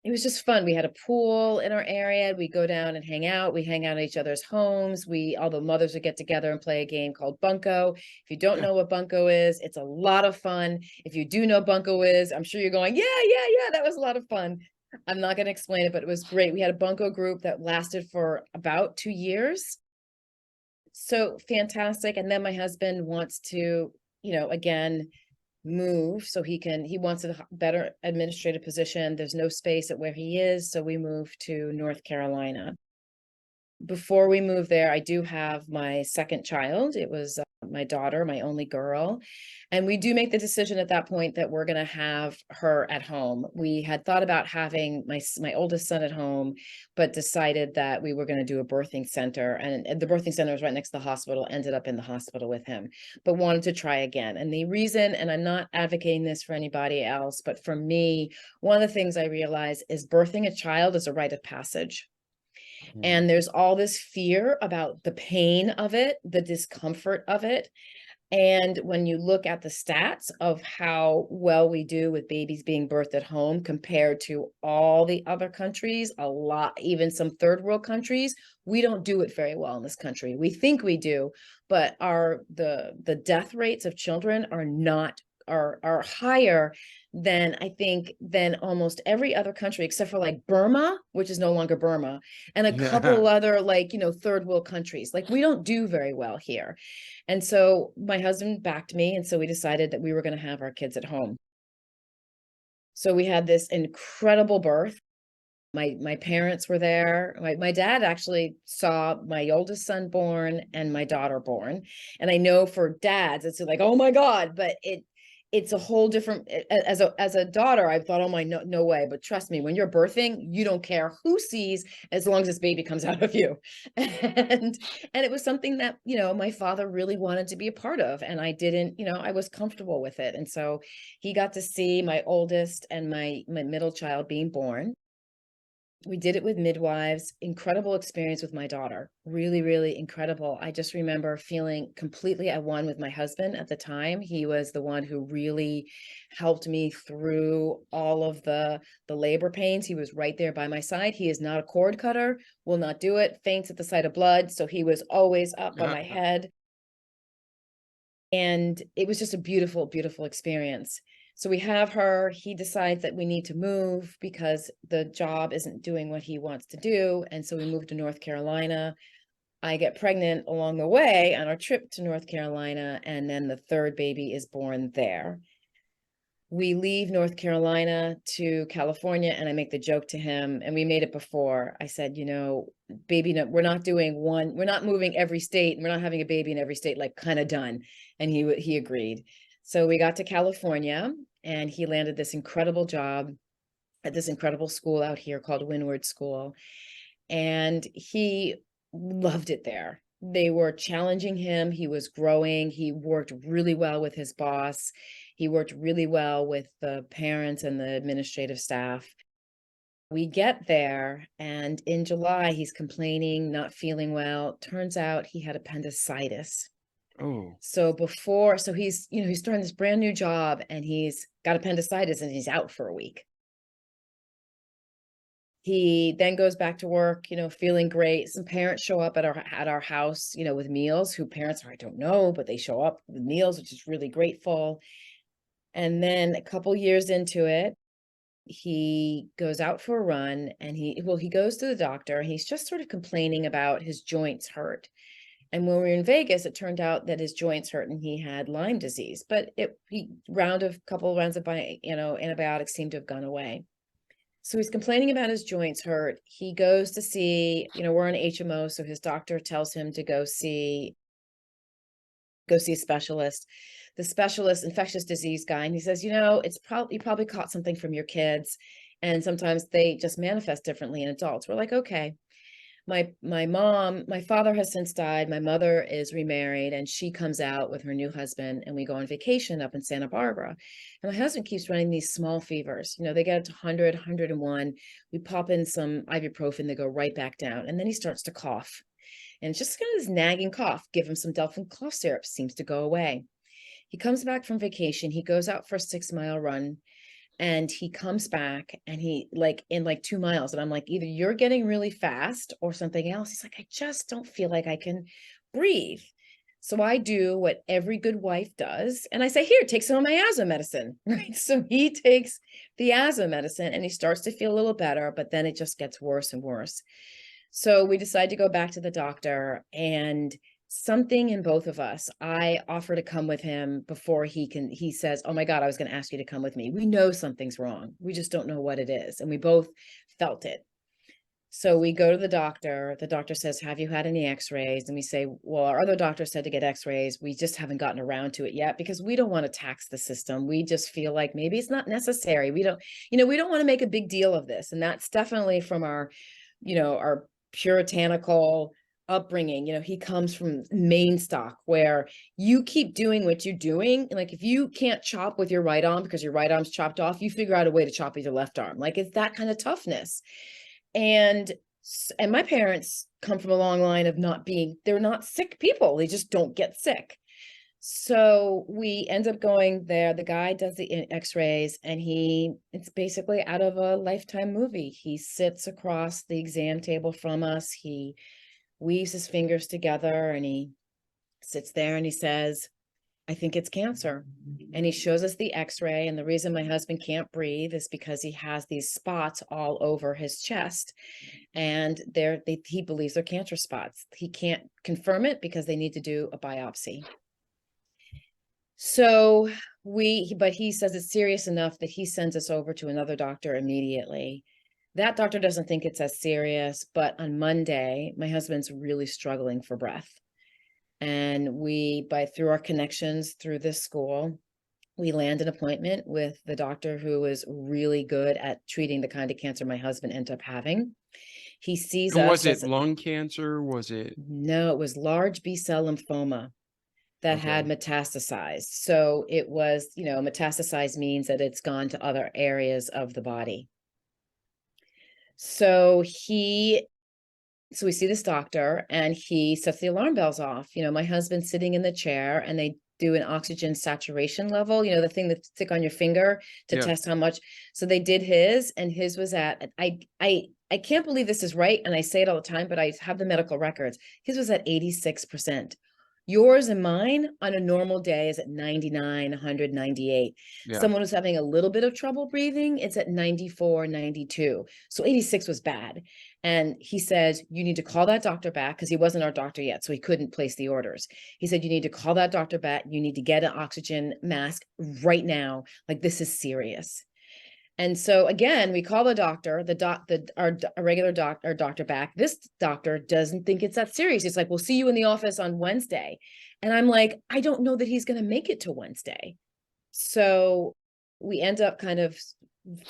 it was just fun. We had a pool in our area. We go down and hang out. We hang out at each other's homes. All the mothers would get together and play a game called Bunko. If you don't know what Bunko is, it's a lot of fun. If you do know Bunko is, I'm sure you're going, yeah, that was a lot of fun. I'm not going to explain it, but it was great. We had a Bunko group that lasted for about 2 years. So fantastic. And then my husband wants to, again, move so he wants a better administrative position. There's no space at where he is. So we moved to North Carolina. Before we moved there, I do have my second child. It was my daughter, my only girl. And we do make the decision at that point that we're going to have her at home. We had thought about having my oldest son at home, but decided that we were going to do a birthing center. And the birthing center was right next to the hospital, ended up in the hospital with him, but wanted to try again. And the reason, and I'm not advocating this for anybody else, but for me, one of the things I realized is birthing a child is a rite of passage. And there's all this fear about the pain of it, the discomfort of it. And when you look at the stats of how well we do with babies being birthed at home compared to all the other countries, a lot, even some third world countries, we don't do it very well in this country. We think we do, but the death rates of children are not are higher than I think than almost every other country except for like Burma, which is no longer Burma, and a couple other like, third world countries. Like we don't do very well here. And so my husband backed me, and so we decided that we were going to have our kids at home. So we had this incredible birth. My parents were there. My dad actually saw my oldest son born and my daughter born. And I know for dads, it's like, oh my God, but it's a whole different, as a daughter, I thought, oh my, no way. But trust me, when you're birthing, you don't care who sees as long as this baby comes out of you. And it was something that, my father really wanted to be a part of. And I didn't, I was comfortable with it. And so he got to see my oldest and my middle child being born. We did it with midwives. Incredible experience with my daughter. Really, really incredible. I just remember feeling completely at one with my husband at the time. He was the one who really helped me through all of the labor pains. He was right there by my side. He is not a cord cutter, will not do it, faints at the sight of blood. So he was always up by my head. And it was just a beautiful, beautiful experience. So we have her, he decides that we need to move because the job isn't doing what he wants to do. And so we moved to North Carolina. I get pregnant along the way on our trip to North Carolina, and then the third baby is born there. We leave North Carolina to California, and I make the joke to him, and we made it before. I said, baby, no, we're not moving every state, and we're not having a baby in every state, like kind of done. And he agreed. So we got to California, and he landed this incredible job at this incredible school out here called Windward School. And he loved it there. They were challenging him. He was growing. He worked really well with his boss. He worked really well with the parents and the administrative staff. We get there, and in July, he's complaining, not feeling well. Turns out he had appendicitis. Oh. So he's starting this brand new job, and he's got appendicitis, and he's out for a week. He then goes back to work, feeling great. Some parents show up at our house, with meals. Who parents are, I don't know, but they show up with meals, which is really grateful. And then a couple years into it, he goes out for a run, and he goes to the doctor. He's just sort of complaining about his joints hurt. And when we were in Vegas, it turned out that his joints hurt and he had Lyme disease, but a couple rounds of antibiotics seemed to have gone away. So he's complaining about his joints hurt. He goes to see, we're on HMO. So his doctor tells him to go see a specialist. The specialist, infectious disease guy, and he says, you probably caught something from your kids, and sometimes they just manifest differently in adults. We're like, okay. My father has since died. My mother is remarried, and she comes out with her new husband, and we go on vacation up in Santa Barbara. And my husband keeps running these small fevers. They get up to 100, 101. We pop in some ibuprofen, they go right back down. And then he starts to cough. And it's just kind of this nagging cough. Give him some Delphin cough syrup, seems to go away. He comes back from vacation. He goes out for a 6-mile run, and he comes back, and he in 2 miles. And I'm like, either you're getting really fast or something else. He's like, I just don't feel like I can breathe. So I do what every good wife does. And I say, here, take some of my asthma medicine, right? So he takes the asthma medicine, and he starts to feel a little better, but then it just gets worse and worse. So we decide to go back to the doctor, and something in both of us, I offer to come with him before he says, oh my God, I was going to ask you to come with me. We know something's wrong. We just don't know what it is. And we both felt it. So we go to the doctor. The doctor says, have you had any x-rays? And we say, well, our other doctor said to get x-rays. We just haven't gotten around to it yet because we don't want to tax the system. We just feel like maybe it's not necessary. We don't want to make a big deal of this. And that's definitely from our puritanical upbringing. He comes from Maine stock, where you keep doing what you're doing. Like if you can't chop with your right arm because your right arm's chopped off, you figure out a way to chop with your left arm. Like it's that kind of toughness. And my parents come from a long line of they're not sick people. They just don't get sick. So we end up going there. The guy does the x-rays, and it's basically out of a Lifetime movie. He sits across the exam table from us. He weaves his fingers together, and he sits there, and he says, I think it's cancer. And he shows us the x-ray. And the reason my husband can't breathe is because he has these spots all over his chest. And he believes they're cancer spots. He can't confirm it because they need to do a biopsy. So but he says it's serious enough that he sends us over to another doctor immediately. That doctor doesn't think it's as serious, but on Monday, my husband's really struggling for breath. And through our connections through this school, we land an appointment with the doctor who is really good at treating the kind of cancer my husband ended up having. He sees And us. was it lung cancer? Was it? No, it was large B-cell lymphoma that had metastasized. So it was, metastasized means that it's gone to other areas of the body. So we see this doctor and he sets the alarm bells off. My husband's sitting in the chair and they do an oxygen saturation level, the thing that stick on your finger to test how much. So they did his, and his was at, I can't believe this is right. And I say it all the time, but I have the medical records. His was at 86%. Yours and mine on a normal day is at 99, 198. Yeah. Someone who's having a little bit of trouble breathing, it's at 94, 92. So 86 was bad. And he says, you need to call that doctor back, because he wasn't our doctor yet, so he couldn't place the orders. He said, you need to call that doctor back. You need to get an oxygen mask right now. Like, this is serious. And so again, we call the doctor, our regular doctor back. This doctor doesn't think it's that serious. It's like, we'll see you in the office on Wednesday. And I'm like, I don't know that he's going to make it to Wednesday. So we end up kind of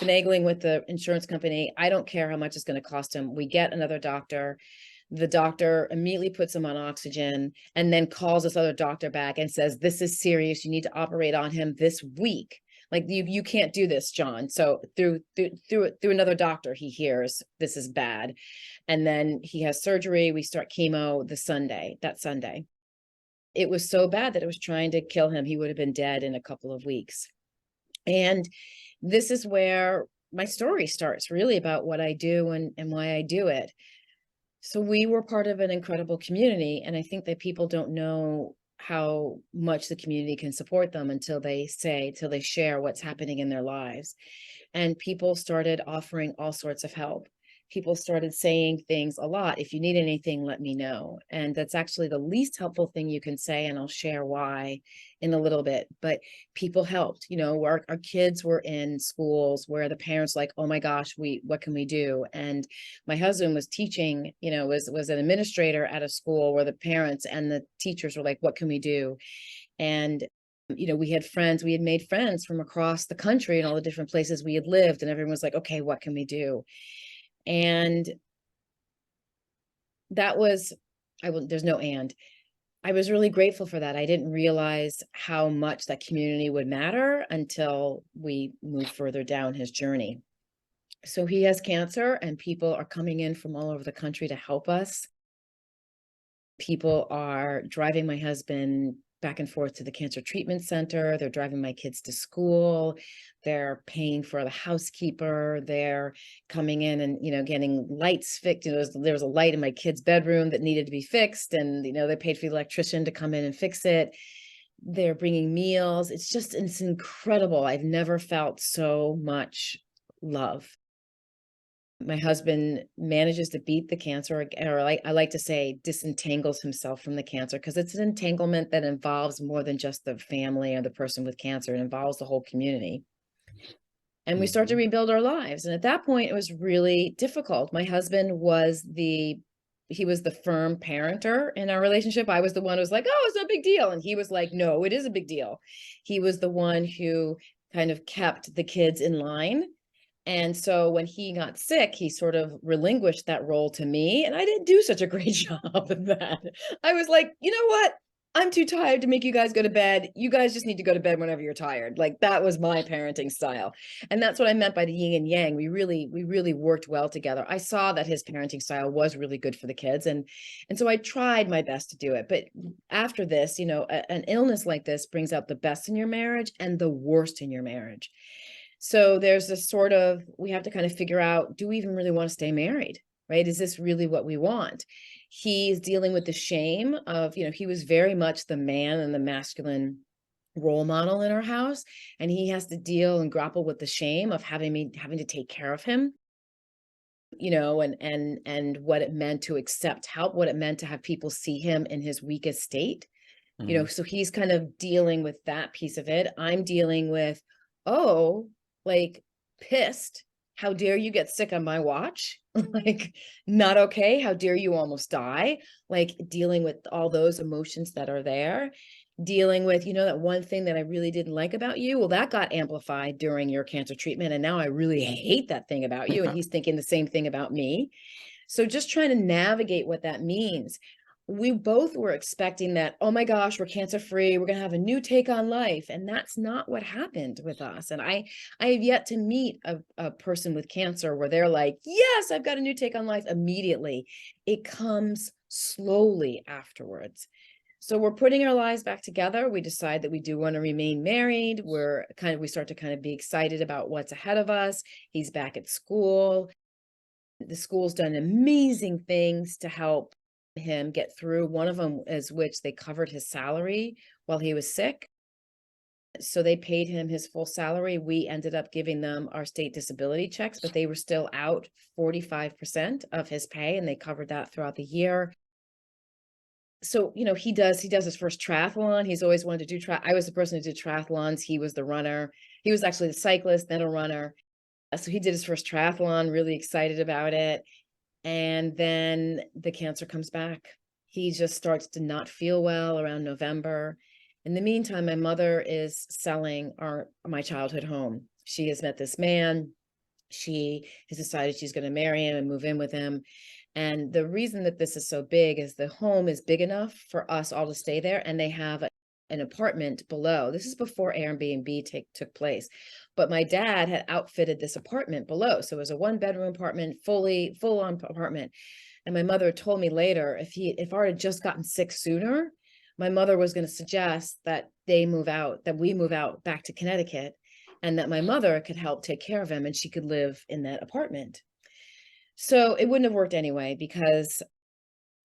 finagling with the insurance company. I don't care how much it's going to cost him. We get another doctor. The doctor immediately puts him on oxygen and then calls this other doctor back and says, this is serious. You need to operate on him this week. Like, you can't do this, John. So through another doctor, he hears this is bad. And then he has surgery. We start chemo that Sunday. It was so bad that it was trying to kill him. He would have been dead in a couple of weeks. And this is where my story starts, really, about what I do and why I do it. So we were part of an incredible community. And I think that people don't know how much the community can support them until they share what's happening in their lives. And people started offering all sorts of help. People started saying things a lot. If you need anything, let me know. And that's actually the least helpful thing you can say. And I'll share why in a little bit. But people helped. Our kids were in schools where the parents like, oh my gosh, what can we do? And my husband was teaching, was an administrator at a school where the parents and the teachers were like, what can we do? And we had made friends from across the country and all the different places we had lived. And everyone was like, okay, what can we do? And that was, there's no and. I was really grateful for that. I didn't realize how much that community would matter until we moved further down his journey. So he has cancer and people are coming in from all over the country to help us. People are driving my husband back and forth to the cancer treatment center. They're driving my kids to school. They're paying for the housekeeper. They're coming in and, getting lights fixed. There was a light in my kid's bedroom that needed to be fixed. And, they paid for the electrician to come in and fix it. They're bringing meals. It's incredible. I've never felt so much love. My husband manages to beat the cancer, or I like to say disentangles himself from the cancer, because it's an entanglement that involves more than just the family or the person with cancer. It involves the whole community. And we start to rebuild our lives. And at that point, it was really difficult. My husband was the firm parenter in our relationship. I was the one who was like, oh, it's no big deal. And he was like, no, it is a big deal. He was the one who kind of kept the kids in line. And so when he got sick, he sort of relinquished that role to me. And I didn't do such a great job of that. I was like, you know what? I'm too tired to make you guys go to bed. You guys just need to go to bed whenever you're tired. Like, that was my parenting style. And that's what I meant by the yin and yang. We really worked well together. I saw that his parenting style was really good for the kids. And so I tried my best to do it. But after this, an illness like this brings out the best in your marriage and the worst in your marriage. So there's this we have to kind of figure out, do we even really want to stay married, right? Is this really what we want? He's dealing with the shame of, he was very much the man and the masculine role model in our house, and he has to deal and grapple with the shame of having to take care of him, and what it meant to accept help, what it meant to have people see him in his weakest state. So he's kind of dealing with that piece of it. I'm dealing with, oh, like, pissed. How dare you get sick on my watch? Like, not okay. How dare you almost die? Like, dealing with all those emotions that are there, dealing with, that one thing that I really didn't like about you. Well, that got amplified during your cancer treatment. And now I really hate that thing about you. And he's thinking the same thing about me. So just trying to navigate what that means. We both were expecting that, oh my gosh, we're cancer free, we're going to have a new take on life. And that's not what happened with us. And I have yet to meet a person with cancer where they're like, yes, I've got a new take on life immediately. It comes slowly afterwards. So we're putting our lives back together. We decide that we do want to remain married. We start to kind of be excited about what's ahead of us. He's back at school. The school's done amazing things to help him get through. One of them is which they covered his salary while he was sick. So they paid him his full salary. We ended up giving them our state disability checks, but they were still out 45% of his pay, and they covered that throughout the year. So, he does his first triathlon. He's always wanted to do I was the person who did triathlons. He was the runner. He was actually the cyclist, then a runner. So he did his first triathlon, really excited about it. And then the cancer comes back. He just starts to not feel well around November. In the meantime, my mother is selling my childhood home. She has met this man. She has decided she's going to marry him and move in with him. And the reason that this is so big is the home is big enough for us all to stay there. And they have an apartment below. This is before Airbnb took place. But my dad had outfitted this apartment below. So it was a 1-bedroom apartment, full-on apartment. And my mother told me later, if Art had just gotten sick sooner, my mother was going to suggest that we move out back to Connecticut, and that my mother could help take care of him and she could live in that apartment. So it wouldn't have worked anyway, because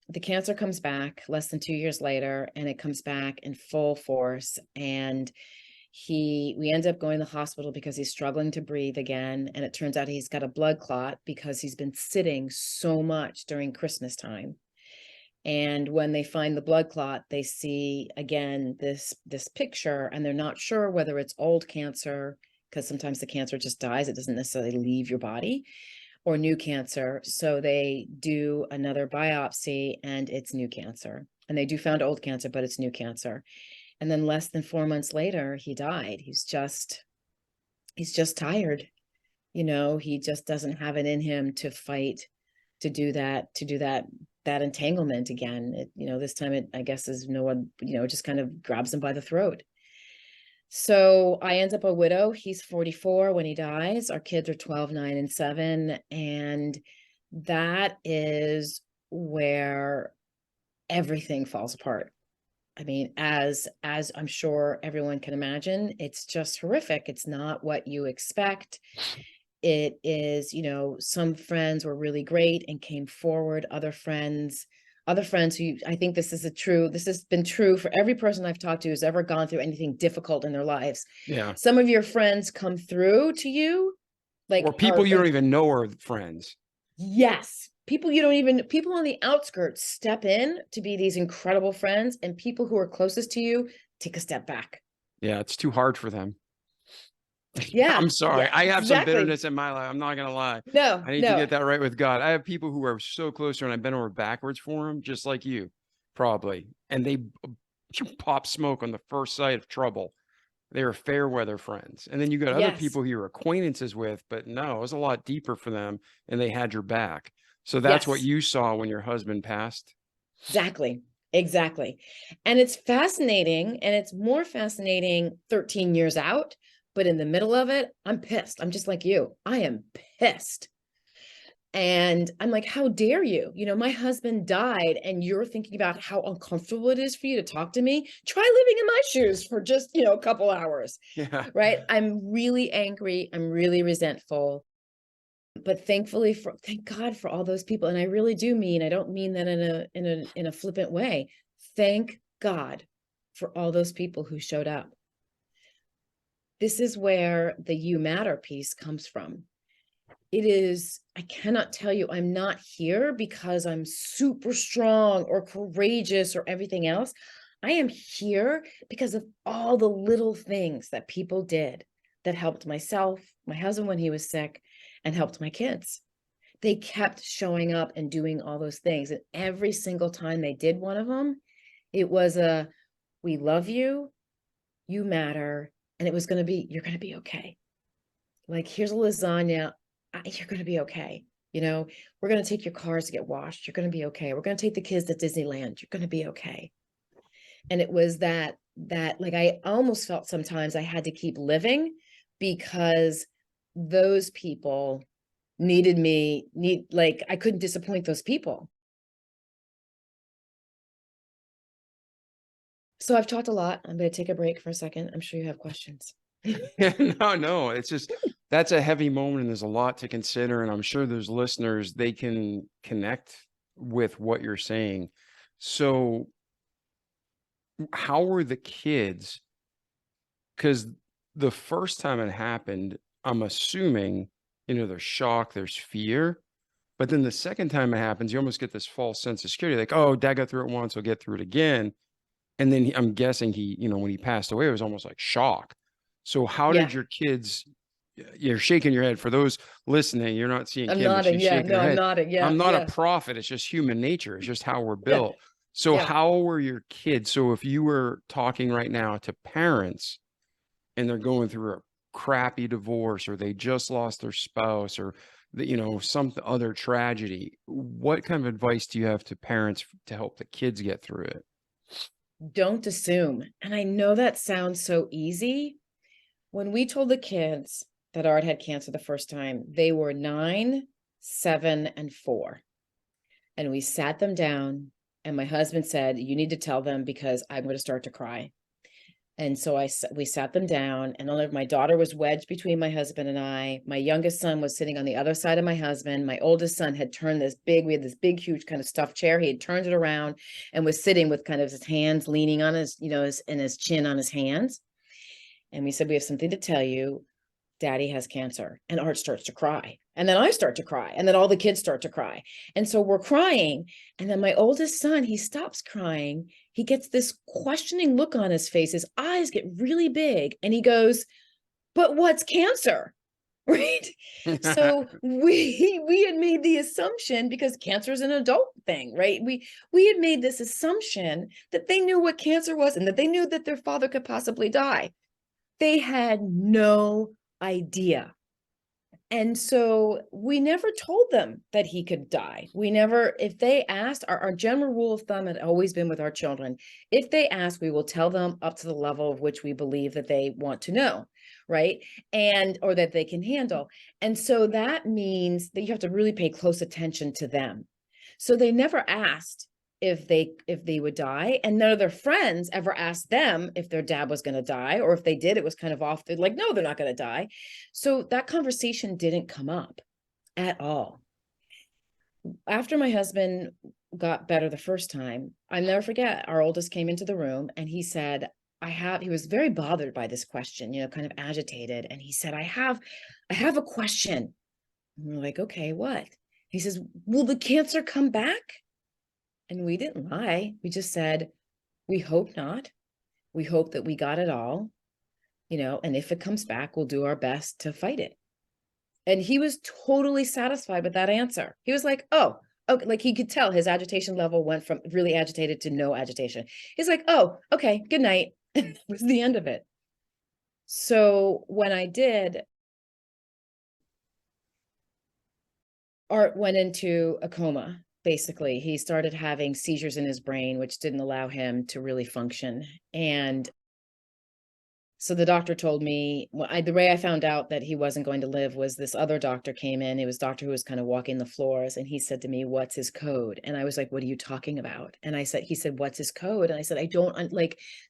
the cancer comes back less than 2 years later, and it comes back in full force. And we end up going to the hospital because he's struggling to breathe again. And it turns out he's got a blood clot because he's been sitting so much during Christmas time. And when they find the blood clot, they see again this picture, and they're not sure whether it's old cancer, because sometimes the cancer just dies. It doesn't necessarily leave your body, or new cancer. So they do another biopsy, and it's new cancer. And they do found old cancer, but it's new cancer. And then less than 4 months later, he died. He's just tired. He just doesn't have it in him to fight, to do that entanglement again. This time I guess is no one, just kind of grabs him by the throat. So I end up a widow. He's 44 when he dies. Our kids are 12, 9, and 7. And that is where everything falls apart. I mean, as I'm sure everyone can imagine, it's just horrific. It's not what you expect. It is, some friends were really great and came forward. Other friends who, I think this has been true for every person I've talked to who's ever gone through anything difficult in their lives. Yeah. Some of your friends come through to you, or people you don't even know are friends. Yes. People on the outskirts step in to be these incredible friends, and people who are closest to you take a step back. Yeah, it's too hard for them. Yeah. I'm sorry. Yeah, I have exactly. some bitterness in my life. I'm not going to lie. No, I need to get that right with God. I have people who are so close to her, and I've been over backwards for them, just like you, probably. And they pop smoke on the first sight of trouble. They were fair weather friends. And then you got other people who you're acquaintances with, but no, it was a lot deeper for them, and they had your back. So that's what you saw when your husband passed. Exactly. And it's fascinating, and it's more fascinating 13 years out. But in the middle of it, I'm pissed. I'm just like you. I am pissed. And I'm like, how dare you? My husband died, and you're thinking about how uncomfortable it is for you to talk to me. Try living in my shoes for just, a couple hours. Yeah. Right. I'm really angry. I'm really resentful. But thank God for all those people. And I really do mean, I don't mean that in a flippant way. Thank God for all those people who showed up. this is where the you matter piece comes from. It is, I cannot tell you, I'm not here because I'm super strong or courageous or everything else. I am here because of all the little things that people did that helped myself, my husband when he was sick, and helped my kids. They kept showing up and doing all those things. And every single time they did one of them, it was a, we love you, you matter. And it was going to be, you're going to be okay. Like, here's a lasagna. You're going to be okay. You know, we're going to take your cars to get washed. You're going to be okay. We're going to take the kids to Disneyland. You're going to be okay. And it was that like, I almost felt sometimes I had to keep living because those people needed me, like, I couldn't disappoint those people. So I've talked a lot. I'm going to take a break for a second. I'm sure you have questions. No, it's just, that's a heavy moment and there's a lot to consider. And I'm sure there's listeners, they can connect with what you're saying. So how were the kids? Because the first time it happened, I'm assuming, there's shock, there's fear. But then the second time it happens, you almost get this false sense of security, like, oh, dad got through it once, he'll get through it again. And then I'm guessing when he passed away, it was almost like shock. So how Yeah, did your kids, you're shaking your head. For those listening, you're not seeing I'm Kim, but nodding. she's Yeah, shaking no, her I'm head. nodding. Yeah, I'm not a yeah, prophet. It's just human nature. It's just how we're yeah, built. So yeah. how were your kids? So if you were talking right now to parents and they're going through a crappy divorce or they just lost their spouse or some other tragedy, what kind of advice do you have to parents to help the kids get through it? Don't assume. And I know that sounds so easy. When we told the kids that Art had cancer the first time, they were 9, 7, and 4. And we sat them down, and my husband said, you need to tell them because I'm going to start to cry. And so we sat them down, and my daughter was wedged between my husband and I. My youngest son was sitting on the other side of my husband. My oldest son had turned we had this big, huge kind of stuffed chair. He had turned it around and was sitting with kind of his hands leaning on his, and his chin on his hands. And we said, we have something to tell you. Daddy has cancer. And Art starts to cry. And then I start to cry. And then all the kids start to cry. And so we're crying. And then my oldest son, he stops crying. He gets this questioning look on his face. His eyes get really big. And he goes, but what's cancer? Right. So we had made the assumption, because cancer is an adult thing, right? We had made this assumption that they knew what cancer was and that they knew that their father could possibly die. They had no idea. And so we never told them that he could die. We never, if they asked, our general rule of thumb had always been with our children, if they ask, we will tell them up to the level of which we believe that they want to know, right? Or that they can handle. And so that means that you have to really pay close attention to them. So they never asked if they would die, and none of their friends ever asked them if their dad was going to die, or if they did, it was kind of off. They're like, no, they're not going to die. So that conversation didn't come up at all. After my husband got better the first time, I'll never forget, our oldest came into the room and he said, he was very bothered by this question, kind of agitated. And he said, I have a question. And we're like, okay, what? He says, will the cancer come back? And we didn't lie. We just said, we hope not. We hope that we got it all, and if it comes back, we'll do our best to fight it. And he was totally satisfied with that answer. He was like, oh, okay. Like, he could tell his agitation level went from really agitated to no agitation. He's like, oh, okay, good night. And that was the end of it. So when I did, Art went into a coma. Basically, he started having seizures in his brain, which didn't allow him to really function. And so the doctor told me, the way I found out that he wasn't going to live was this other doctor came in. It was a doctor who was kind of walking the floors. And he said to me, what's his code? And I was like, what are you talking about? And he said, what's his code? And I said, I don't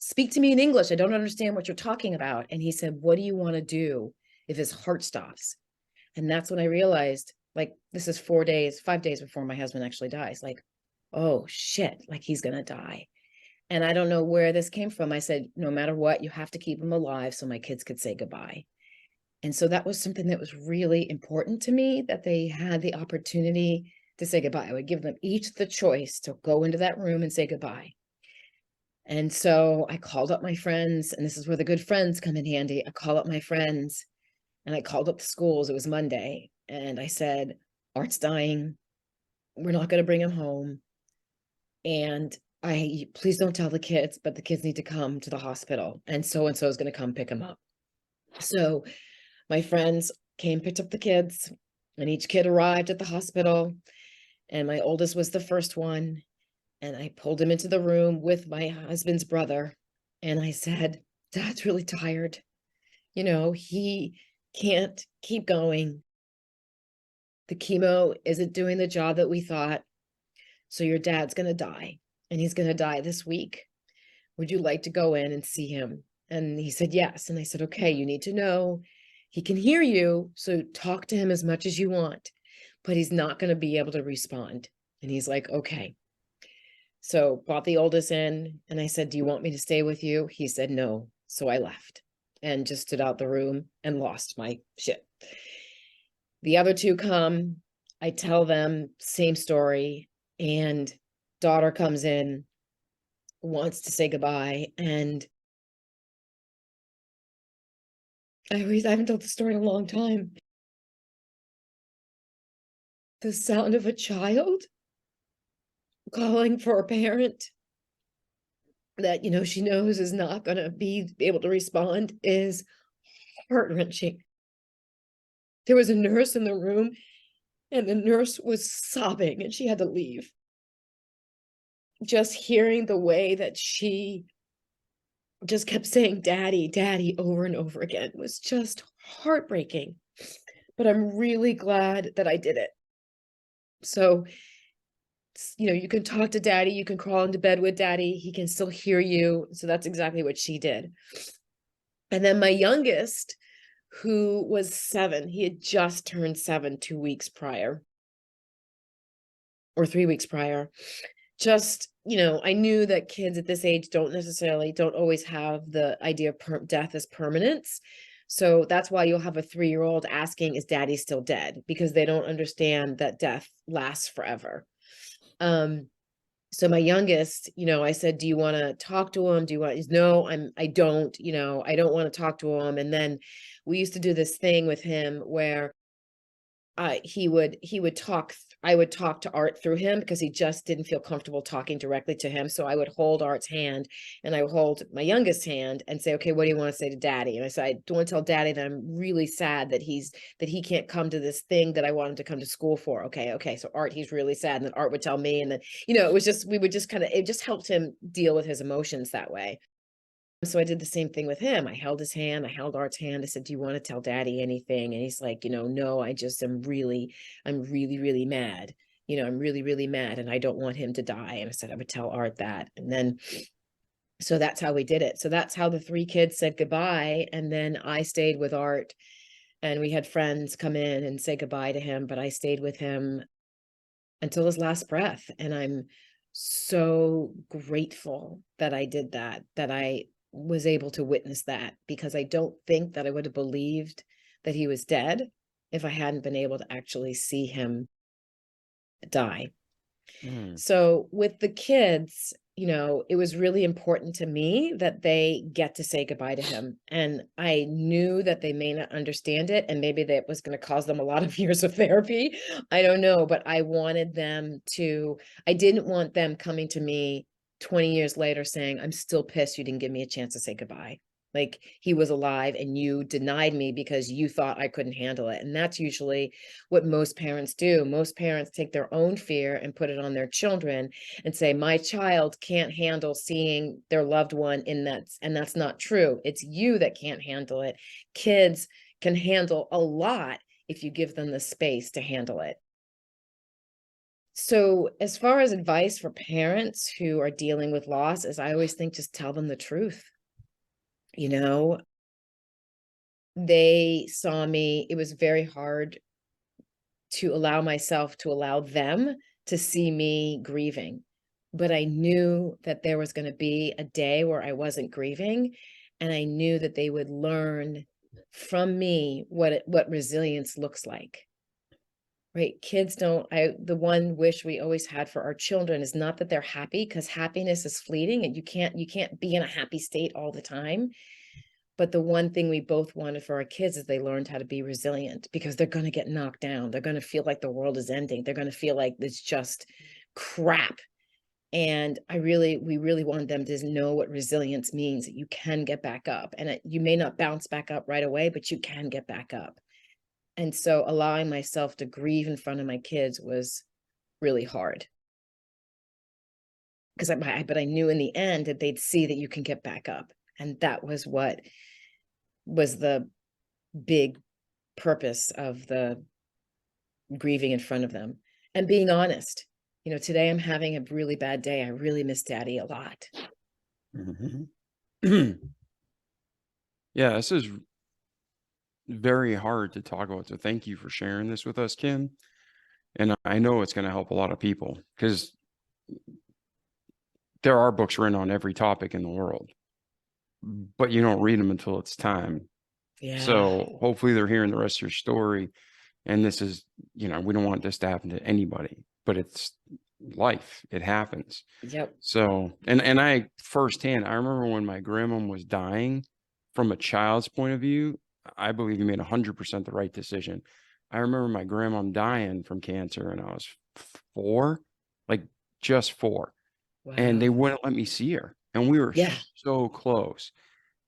speak to me in English. I don't understand what you're talking about. And he said, what do you want to do if his heart stops? And that's when I realized, this is 5 days before my husband actually dies. Oh shit, he's going to die. And I don't know where this came from. I said, no matter what, you have to keep them alive so my kids could say goodbye. And so that was something that was really important to me, that they had the opportunity to say goodbye. I would give them each the choice to go into that room and say goodbye. And so I called up my friends, and this is where the good friends come in handy. I call up my friends and I called up the schools. It was Monday. And I said, Art's dying. We're not going to bring him home. And please don't tell the kids, but the kids need to come to the hospital. And so is going to come pick him up. So my friends came, picked up the kids, and each kid arrived at the hospital. And my oldest was the first one. And I pulled him into the room with my husband's brother. And I said, Dad's really tired. You know, he can't keep going. The chemo isn't doing the job that we thought. So your dad's going to die, and he's going to die this week. Would you like to go in and see him? And he said, yes. And I said, okay, you need to know he can hear you. So talk to him as much as you want, but he's not going to be able to respond. And he's like, okay. So brought the oldest in, and I said, do you want me to stay with you? He said, no. So I left and just stood out the room and lost my shit. The other two come, I tell them same story, and daughter comes in, wants to say goodbye. And I haven't told the story in a long time. The sound of a child calling for a parent that, you know, she knows is not going to be able to respond is heart-wrenching. There was a nurse in the room, and the nurse was sobbing, and she had to leave. Just hearing the way that she just kept saying, Daddy, Daddy, over and over again was just heartbreaking. But I'm really glad that I did it. So, you know, you can talk to Daddy, you can crawl into bed with Daddy, he can still hear you. So that's exactly what she did. And then my youngest, who was 7, he had just turned 7 2 weeks prior, or 3 weeks prior. Just, you know, I knew that kids at this age don't always have the idea of death as permanence. So that's why you'll have a 3-year-old asking, is Daddy still dead? Because they don't understand that death lasts forever. So my youngest, you know, I said, do you want to talk to him? No, I don't, you know, I don't want to talk to him. And then we used to do this thing with him where he would talk. I would talk to Art through him because he just didn't feel comfortable talking directly to him. So I would hold Art's hand, and I would hold my youngest hand and say, okay, what do you want to say to Daddy? And I said, I don't want to tell Daddy that I'm really sad that he can't come to this thing that I want him to come to school for. Okay. So Art, he's really sad. And then Art would tell me, and then, you know, it just helped him deal with his emotions that way. So I did the same thing with him. I held his hand, I held Art's hand. I said, do you want to tell Daddy anything? And he's like, you know, no, I'm really, really mad. You know, I'm really, really mad, and I don't want him to die. And I said, I would tell Art that. And then, so that's how we did it. So that's how the 3 kids said goodbye. And then I stayed with Art, and we had friends come in and say goodbye to him, but I stayed with him until his last breath. And I'm so grateful that I did that I was able to witness that, because I don't think that I would have believed that he was dead if I hadn't been able to actually see him die. So with the kids, you know, it was really important to me that they get to say goodbye to him. And I knew that they may not understand it, and maybe that was going to cause them a lot of years of therapy. I don't know, but I wanted them to, I didn't want them coming to me 20 years later saying, I'm still pissed you didn't give me a chance to say goodbye. Like, he was alive and you denied me because you thought I couldn't handle it. And that's usually what most parents do. Most parents take their own fear and put it on their children and say, my child can't handle seeing their loved one in that. And that's not true. It's you that can't handle it. Kids can handle a lot if you give them the space to handle it. So as far as advice for parents who are dealing with loss, is I always think, just tell them the truth. You know, they saw me, it was very hard to allow myself to allow them to see me grieving, but I knew that there was going to be a day where I wasn't grieving, and I knew that they would learn from me what resilience looks like. Right? Kids don't, the one wish we always had for our children is not that they're happy, because happiness is fleeting and you can't be in a happy state all the time. But the one thing we both wanted for our kids is they learned how to be resilient, because they're going to get knocked down. They're going to feel like the world is ending. They're going to feel like it's just crap. And we really wanted them to know what resilience means, that you can get back up, and you may not bounce back up right away, but you can get back up. And so allowing myself to grieve in front of my kids was really hard, because but I knew in the end that they'd see that you can get back up. And that was what was the big purpose of the grieving in front of them, and being honest. Today I'm having a really bad day. I really miss Daddy a lot. Mm-hmm. Yeah, this is very hard to talk about. So thank you for sharing this with us, Kim. And I know it's going to help a lot of people, because there are books written on every topic in the world, but you don't read them until it's time. Yeah. So hopefully they're hearing the rest of your story. And this is, we don't want this to happen to anybody, but it's life. It happens. Yep. So, and I firsthand, I remember when my grandma was dying, from a child's point of view, I believe you made 100% the right decision. I remember my grandma dying from cancer, and I was 4, like just 4. Wow. And they wouldn't let me see her. And we were so close.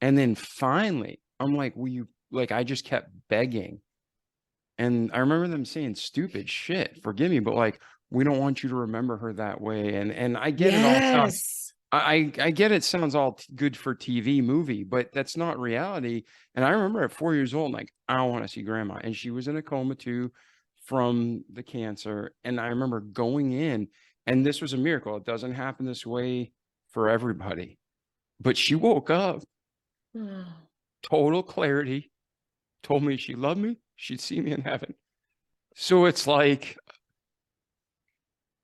And then finally, I'm like, will you, like, I just kept begging. And I remember them saying stupid shit, forgive me, but like, we don't want you to remember her that way. And I get it all sounds, I get it sounds all good for TV movie, but that's not reality. And I remember at 4 years old, like, I don't want to see grandma. And she was in a coma too from the cancer. And I remember going in, and this was a miracle. It doesn't happen this way for everybody. But she woke up, total clarity, told me she loved me, she'd see me in heaven. So it's like,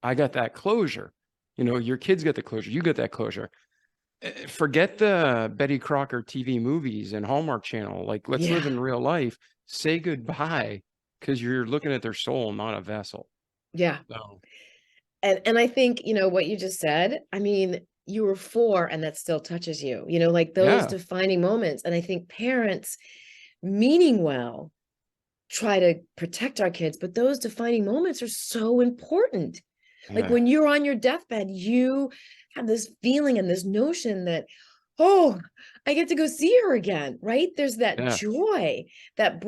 I got that closure. Your kids get the closure. You get that closure. Forget the Betty Crocker TV movies and Hallmark Channel. Like, let's live in real life. Say goodbye, because you're looking at their soul, not a vessel. Yeah. So. And I think, what you just said, I mean, you were 4 and that still touches you, like those defining moments. And I think parents, meaning well, try to protect our kids, but those defining moments are so important. Like when you're on your deathbed, you have this feeling and this notion that, oh, I get to go see her again, right? There's that joy that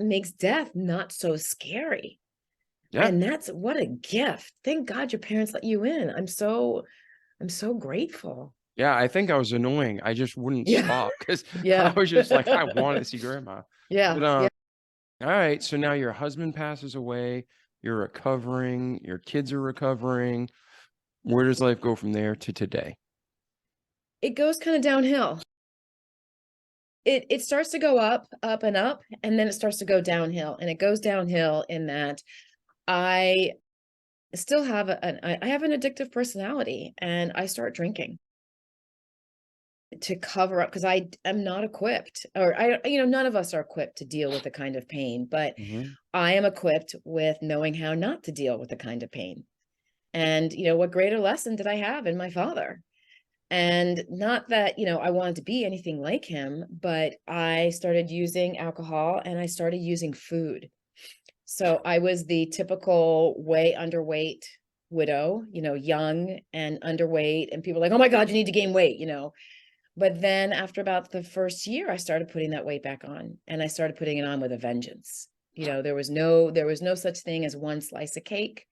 makes death not so scary. Yeah. And that's what a gift. Thank God your parents let you in. I'm so grateful. Yeah, I think I was annoying. I just wouldn't stop, because I was just like, I want to see grandma. Yeah. But, all right. So now your husband passes away. You're recovering. Your kids are recovering. Where does life go from there to today? It goes kind of downhill. It starts to go up, and up, and then it starts to go downhill. And it goes downhill in that I still have I have an addictive personality, and I start drinking to cover up, because I am not equipped, or none of us are equipped to deal with the kind of pain, but I am equipped with knowing how not to deal with the kind of pain. And, what greater lesson did I have in my father? And not that, I wanted to be anything like him, but I started using alcohol and I started using food. So I was the typical way underweight widow, young and underweight, and people are like, oh my God, you need to gain weight, But then after about the first year, I started putting that weight back on, and I started putting it on with a vengeance. There was no such thing as one slice of cake.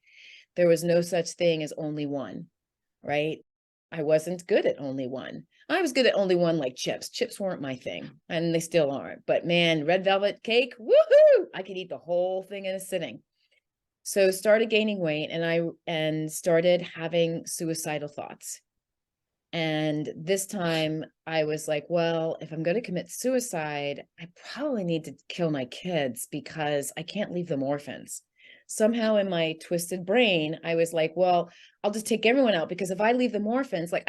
There was no such thing as only one, right? I wasn't good at only one. I was good at only one, like chips. Chips weren't my thing, and they still aren't. But man, red velvet cake, woohoo! I could eat the whole thing in a sitting. So started gaining weight, and started having suicidal thoughts. And this time I was like, well, if I'm going to commit suicide, I probably need to kill my kids, because I can't leave them orphans. somehow in my twisted brain, I was like, well, I'll just take everyone out, because if I leave them orphans, like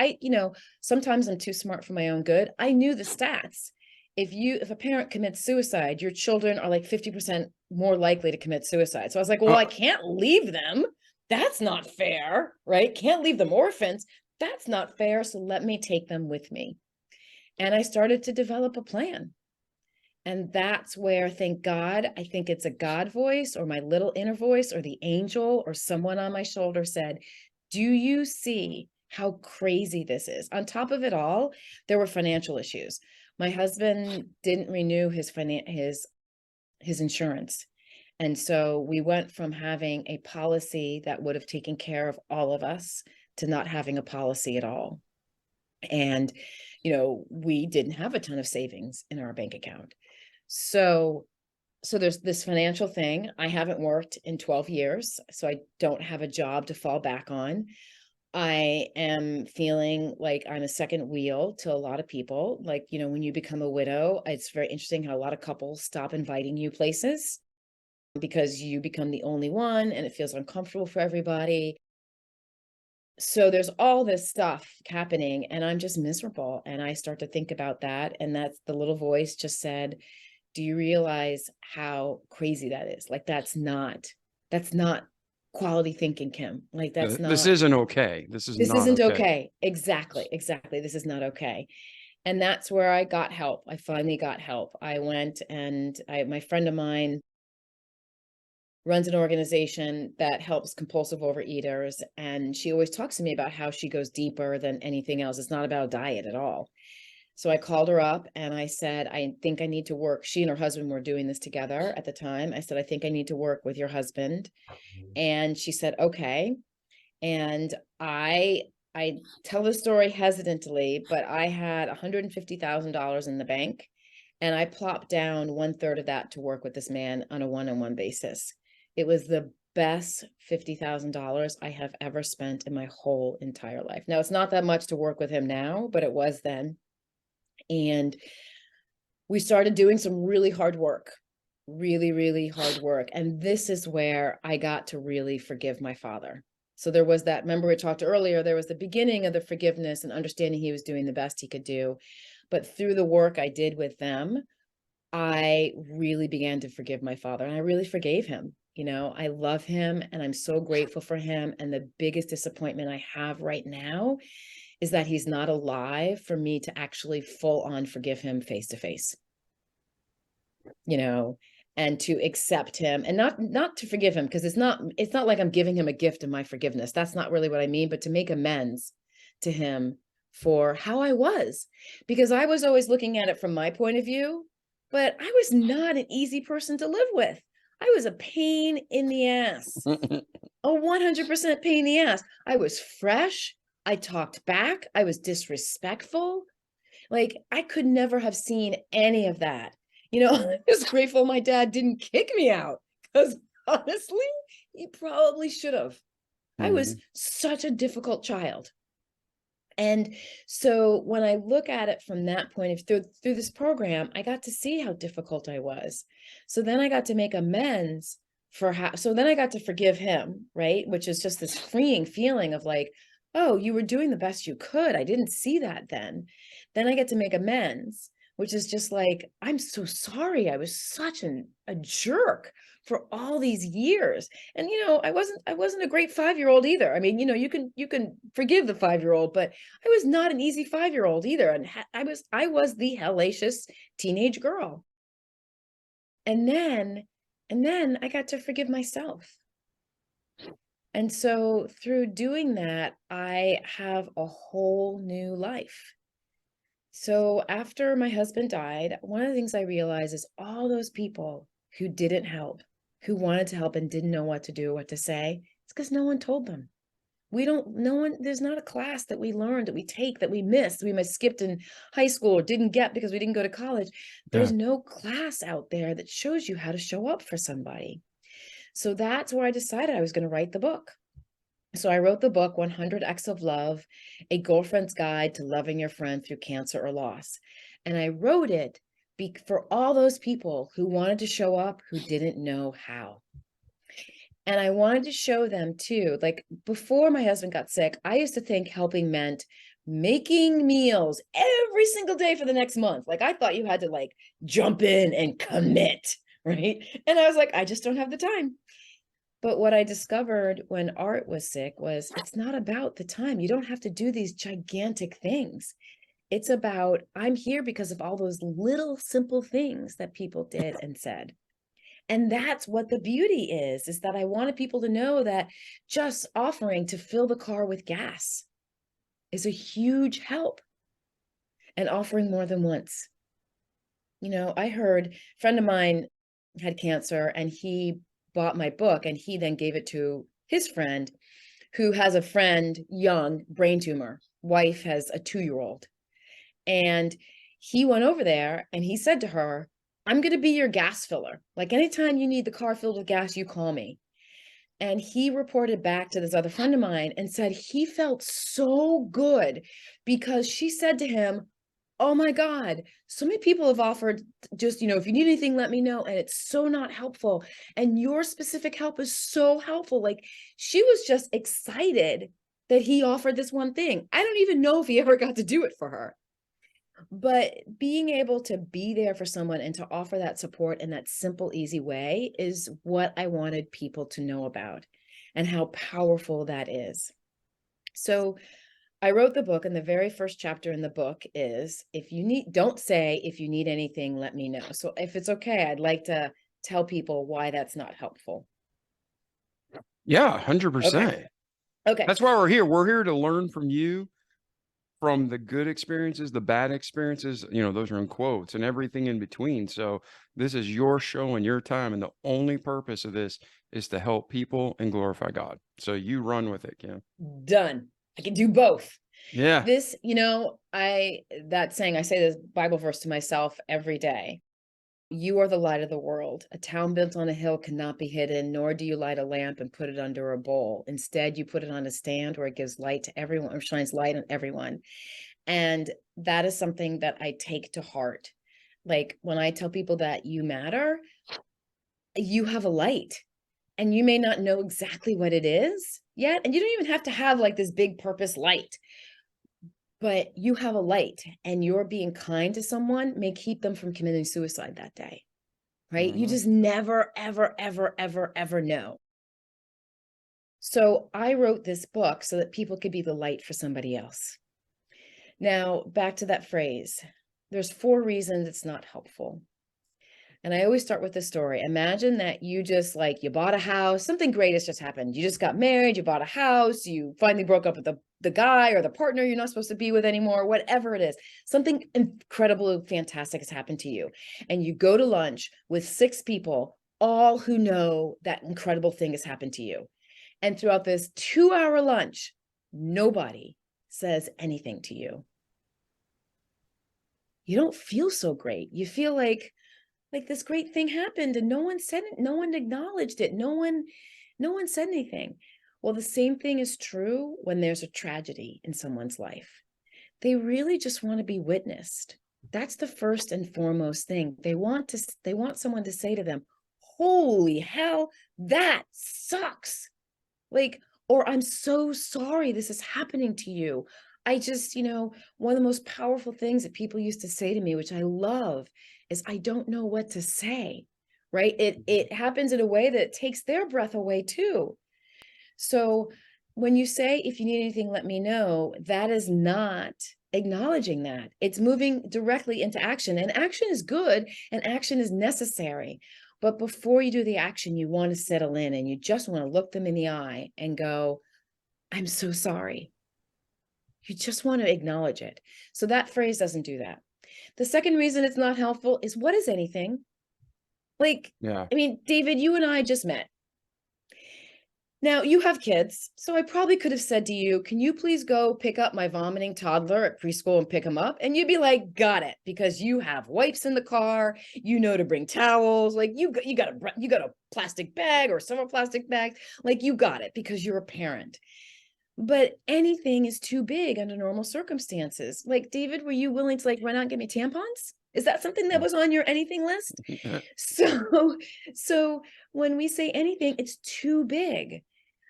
sometimes I'm too smart for my own good. I knew the stats. If a parent commits suicide, your children are like 50% more likely to commit suicide. So I was like, well, I can't leave them. That's not fair, right? Can't leave them orphans. That's not fair. So let me take them with me. And I started to develop a plan. And that's where, thank God, I think it's a God voice or my little inner voice or the angel or someone on my shoulder said, do you see how crazy this is? On top of it all, there were financial issues. My husband didn't renew his insurance. And so we went from having a policy that would have taken care of all of us to not having a policy at all. And, we didn't have a ton of savings in our bank account. So there's this financial thing. I haven't worked in 12 years, so I don't have a job to fall back on. I am feeling like I'm a second wheel to a lot of people. Like, when you become a widow, it's very interesting how a lot of couples stop inviting you places because you become the only one and it feels uncomfortable for everybody. So there's all this stuff happening and I'm just miserable. And I start to think about that. And that's the little voice just said, do you realize how crazy that is? Like, that's not quality thinking, Kim. Like, that's not. This isn't okay. This isn't okay. Exactly. This is not okay. And that's where I got help. I finally got help. I went and my friend of mine runs an organization that helps compulsive overeaters. And she always talks to me about how she goes deeper than anything else. It's not about diet at all. So I called her up and I said, I think I need to work. She and her husband were doing this together at the time. I said, I think I need to work with your husband. And she said, okay. And I tell the story hesitantly, but I had $150,000 in the bank and I plopped down 1/3 of that to work with this man on a one-on-one basis. It was the best $50,000 I have ever spent in my whole entire life. Now, it's not that much to work with him now, but it was then. And we started doing some really hard work, really, really hard work. And this is where I got to really forgive my father. So there was that, remember we talked earlier, there was the beginning of the forgiveness and understanding he was doing the best he could do. But through the work I did with them, I really began to forgive my father and I really forgave him. I love him and I'm so grateful for him. And the biggest disappointment I have right now is that he's not alive for me to actually full on forgive him face to face, and to accept him and not to forgive him. Cause it's not like I'm giving him a gift of my forgiveness. That's not really what I mean, but to make amends to him for how I was, because I was always looking at it from my point of view, but I was not an easy person to live with. I was a pain in the ass, a 100% pain in the ass. I was fresh. I talked back. I was disrespectful. Like, I could never have seen any of that. I was grateful my dad didn't kick me out because honestly, he probably should have. I was such a difficult child. And so when I look at it from that point of through this program, I got to see how difficult I was. So then I got to make amends so then I got to forgive him, right? Which is just this freeing feeling of like, oh, you were doing the best you could. I didn't see that then. Then I get to make amends, which is just like, I'm so sorry. I was such a jerk for all these years. And, I wasn't a great 5-year-old either. I mean, you can forgive the 5-year-old, but I was not an easy 5-year-old either. And I was the hellacious teenage girl. And then I got to forgive myself. And so through doing that, I have a whole new life. So after my husband died, one of the things I realized is all those people who didn't help, who wanted to help and didn't know what to do, what to say, it's because no one told them. There's not a class that we learned, that we take, that we missed, we might skipped in high school or didn't get because we didn't go to college. There's no class out there that shows you how to show up for somebody. So that's where I decided I was going to write the book. So I wrote the book, 100 Acts of Love, A Girlfriend's Guide to Loving Your Friend Through Cancer or Loss. And I wrote it for all those people who wanted to show up, who didn't know how. And I wanted to show them too, like before my husband got sick, I used to think helping meant making meals every single day for the next month. Like I thought you had to like jump in and commit, right? And I was like, I just don't have the time. But what I discovered when Art was sick was it's not about the time. You don't have to do these gigantic things. It's about, I'm here because of all those little simple things that people did and said. And that's what the beauty is that I wanted people to know that just offering to fill the car with gas is a huge help, and offering more than once. You know, I heard a friend of mine had cancer and he bought my book and he then gave it to his friend who has a friend, young, brain tumor. Wife has a 2-year-old. And he went over there and he said to her, I'm going to be your gas filler. Like anytime you need the car filled with gas, you call me. And he reported back to this other friend of mine and said he felt so good because she said to him, oh my God, so many people have offered just, if you need anything, let me know. And it's so not helpful. And your specific help is so helpful. Like she was just excited that he offered this one thing. I don't even know if he ever got to do it for her. But being able to be there for someone and to offer that support in that simple, easy way is what I wanted people to know about and how powerful that is. So I wrote the book, and the very first chapter in the book is don't say, if you need anything, let me know. So if it's okay, I'd like to tell people why that's not helpful. Yeah, 100%. Okay. That's why we're here. We're here to learn from you, from the good experiences, the bad experiences, those are in quotes, and everything in between. So this is your show and your time. And the only purpose of this is to help people and glorify God. So you run with it, Kim. Done. I can do both. Yeah. This, that saying, I say this Bible verse to myself every day. You are the light of the world. A town built on a hill cannot be hidden, nor do you light a lamp and put it under a bowl. Instead, you put it on a stand where it gives light to everyone, or shines light on everyone. And that is something that I take to heart. Like when I tell people that you matter, you have a light. And you may not know exactly what it is yet. And you don't even have to have like this big purpose light. But you have a light, and you're being kind to someone may keep them from committing suicide that day, right? Mm-hmm. You just never, ever, ever, ever, ever know. So I wrote this book so that people could be the light for somebody else. Now, back to that phrase, there's 4 reasons it's not helpful. And I always start with the story. Imagine that you just you bought a house, something great has just happened. You just got married, you bought a house, you finally broke up with the guy or the partner you're not supposed to be with anymore, whatever it is. Something incredible, fantastic has happened to you. And you go to lunch with 6 people, all who know that incredible thing has happened to you. And throughout this 2-hour lunch, nobody says anything to you. You don't feel so great. You feel like this great thing happened and no one said it, no one acknowledged it, no one said anything. Well, the same thing is true when there's a tragedy in someone's life. They really just want to be witnessed. That's the first and foremost thing. They want someone to say to them, holy hell, that sucks. Or I'm so sorry this is happening to you. I just, one of the most powerful things that people used to say to me, which I love, is I don't know what to say, right? It happens in a way that takes their breath away too. So when you say, if you need anything, let me know, that is not acknowledging that. It's moving directly into action, and action is good and action is necessary. But before you do the action, you want to settle in and you just want to look them in the eye and go, I'm so sorry. You just want to acknowledge it. So that phrase doesn't do that. The second reason it's not helpful is, what is anything? Yeah. I mean, David, you and I just met. Now, you have kids, so I probably could have said to you, can you please go pick up my vomiting toddler at preschool and pick him up? And you'd be like, got it, because you have wipes in the car, you know to bring towels, you got a plastic bag or several plastic bags, you got it because you're a parent. But anything is too big under normal circumstances. David, were you willing to run out and get me tampons? Is that something that was on your anything list? So when we say anything, it's too big.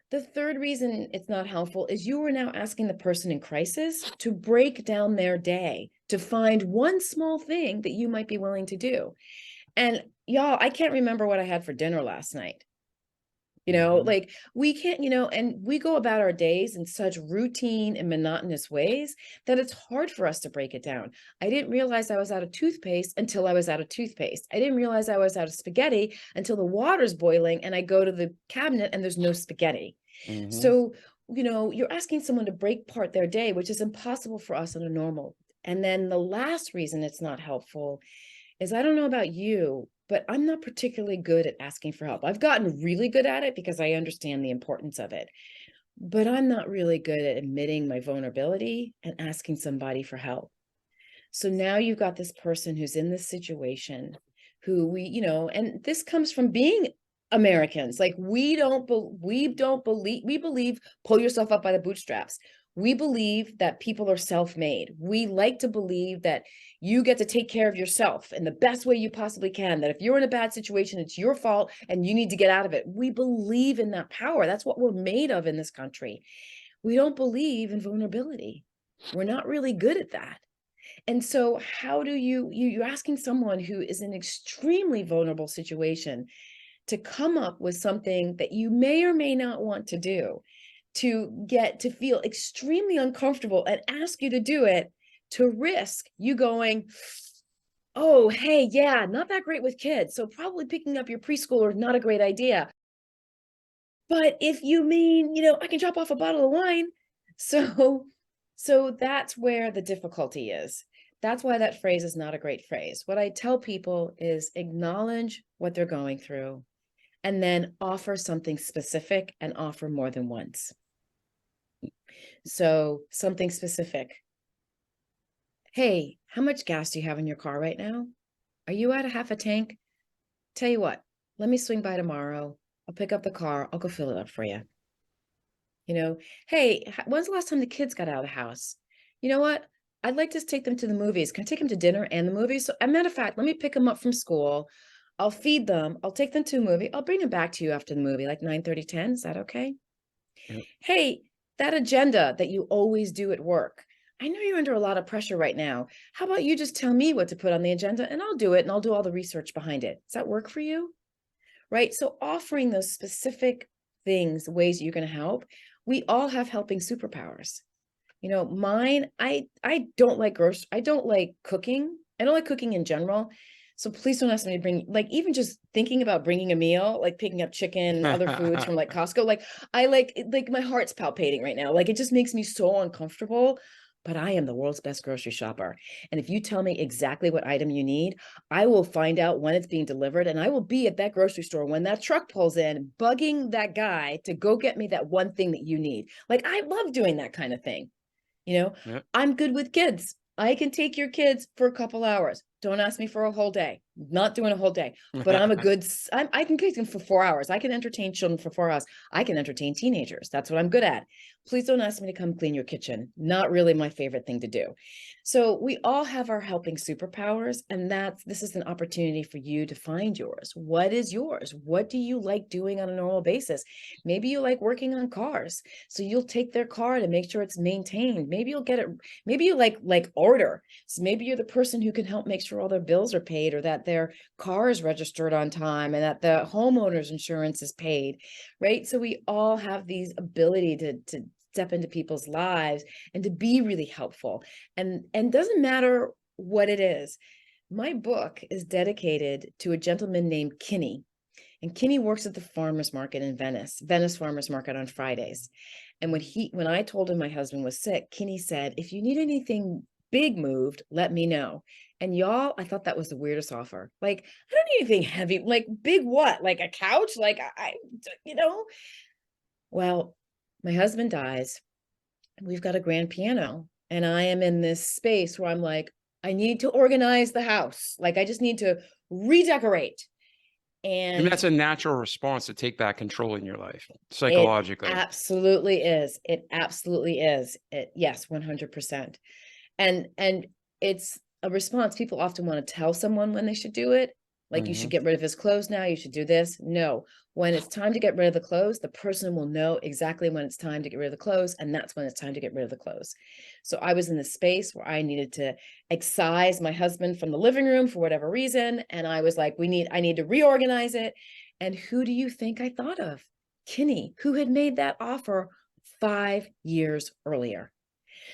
The third reason it's not helpful is you are now asking the person in crisis to break down their day to find one small thing that you might be willing to do. And y'all, I can't remember what I had for dinner last night. Like we can't, and we go about our days in such routine and monotonous ways that it's hard for us to break it down. I didn't realize I was out of toothpaste until I was out of toothpaste. I didn't realize I was out of spaghetti until the water's boiling and I go to the cabinet and there's no spaghetti. So, you're asking someone to break apart their day, which is impossible for us on a normal. And then the last reason it's not helpful is, I don't know about you, but I'm not particularly good at asking for help. I've gotten really good at it because I understand the importance of it, but I'm not really good at admitting my vulnerability and asking somebody for help. So now you've got this person who's in this situation who and this comes from being Americans. Like we believe pull yourself up by the bootstraps. We believe that people are self-made. We like to believe that you get to take care of yourself in the best way you possibly can, that if you're in a bad situation, it's your fault and you need to get out of it. We believe in that power. That's what we're made of in this country. We don't believe in vulnerability. We're not really good at that. And so how do you're asking someone who is in an extremely vulnerable situation to come up with something that you may or may not want to do, to get to feel extremely uncomfortable and ask you to do it, to risk you going, oh, hey, yeah, not that great with kids. So probably picking up your preschooler is not a great idea. But if you mean, I can drop off a bottle of wine. So that's where the difficulty is. That's why that phrase is not a great phrase. What I tell people is acknowledge what they're going through and then offer something specific and offer more than once. So something specific. Hey, how much gas do you have in your car right now? Are you at a half a tank? Tell you what, let me swing by tomorrow. I'll pick up the car. I'll go fill it up for you. Hey, when's the last time the kids got out of the house? You know what? I'd like to take them to the movies. Can I take them to dinner and the movies? So, as a matter of fact, let me pick them up from school. I'll feed them. I'll take them to a movie. I'll bring them back to you after the movie, like 9:30, 10. Is that okay? Yep. Hey, that agenda that you always do at work. I know you're under a lot of pressure right now. How about you just tell me what to put on the agenda and I'll do it and I'll do all the research behind it. Does that work for you? Right? So offering those specific things, ways you're going to help. We all have helping superpowers. Mine, I don't like I don't like cooking. I don't like cooking in general. So please don't ask me to bring, like, even just thinking about bringing a meal, like picking up chicken and other foods from like Costco, like my heart's palpitating right now. Like it just makes me so uncomfortable. But I am the world's best grocery shopper. And if you tell me exactly what item you need, I will find out when it's being delivered. And I will be at that grocery store when that truck pulls in, bugging that guy to go get me that one thing that you need. Like, I love doing that kind of thing. Yep. I'm good with kids. I can take your kids for a couple hours. Don't ask me for a whole day. Not doing a whole day, but I can take them for 4 hours. I can entertain children for 4 hours. I can entertain teenagers. That's what I'm good at. Please don't ask me to come clean your kitchen. Not really my favorite thing to do. So we all have our helping superpowers, and this is an opportunity for you to find yours. What is yours? What do you like doing on a normal basis? Maybe you like working on cars. So you'll take their car to make sure it's maintained. Maybe you'll get it. Maybe you like order. So maybe you're the person who can help make sure all their bills are paid, or that their car is registered on time, and that the homeowner's insurance is paid, right? So we all have these ability to step into people's lives and to be really helpful. And doesn't matter what it is. My book is dedicated to a gentleman named Kinney. And Kinney works at the farmer's market in Venice Farmer's Market on Fridays. And when I told him my husband was sick, Kinney said, if you need anything big moved, let me know. And y'all, I thought that was the weirdest offer. Like, I don't need anything heavy. Like, big what? Like a couch? Like, Well, my husband dies. We've got a grand piano. And I am in this space where I'm like, I need to organize the house. Like, I just need to redecorate. And that's a natural response to take back control in your life psychologically. It absolutely is. It absolutely is. Yes, 100%. And it's a response. People often want to tell someone when they should do it. Like, you should get rid of his clothes now, you should do this. No, when it's time to get rid of the clothes, the person will know exactly when it's time to get rid of the clothes. And that's when it's time to get rid of the clothes. So I was in this space where I needed to excise my husband from the living room for whatever reason. And I was like, I need to reorganize it. And who do you think I thought of? Kinney, who had made that offer 5 years earlier.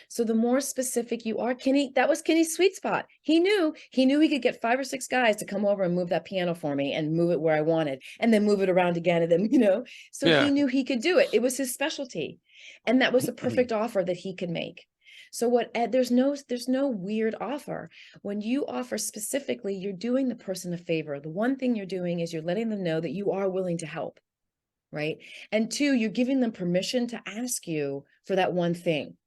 So the more specific you are, Kinney, that was Kinney's sweet spot. He knew he could get 5 or 6 guys to come over and move that piano for me and move it where I wanted, and then move it around again. And then, so Yeah. he knew he could do it. It was his specialty. And that was a perfect offer that he could make. So there's no weird offer. When you offer specifically, you're doing the person a favor. The one thing you're doing is you're letting them know that you are willing to help. Right. And 2, you're giving them permission to ask you for that one thing.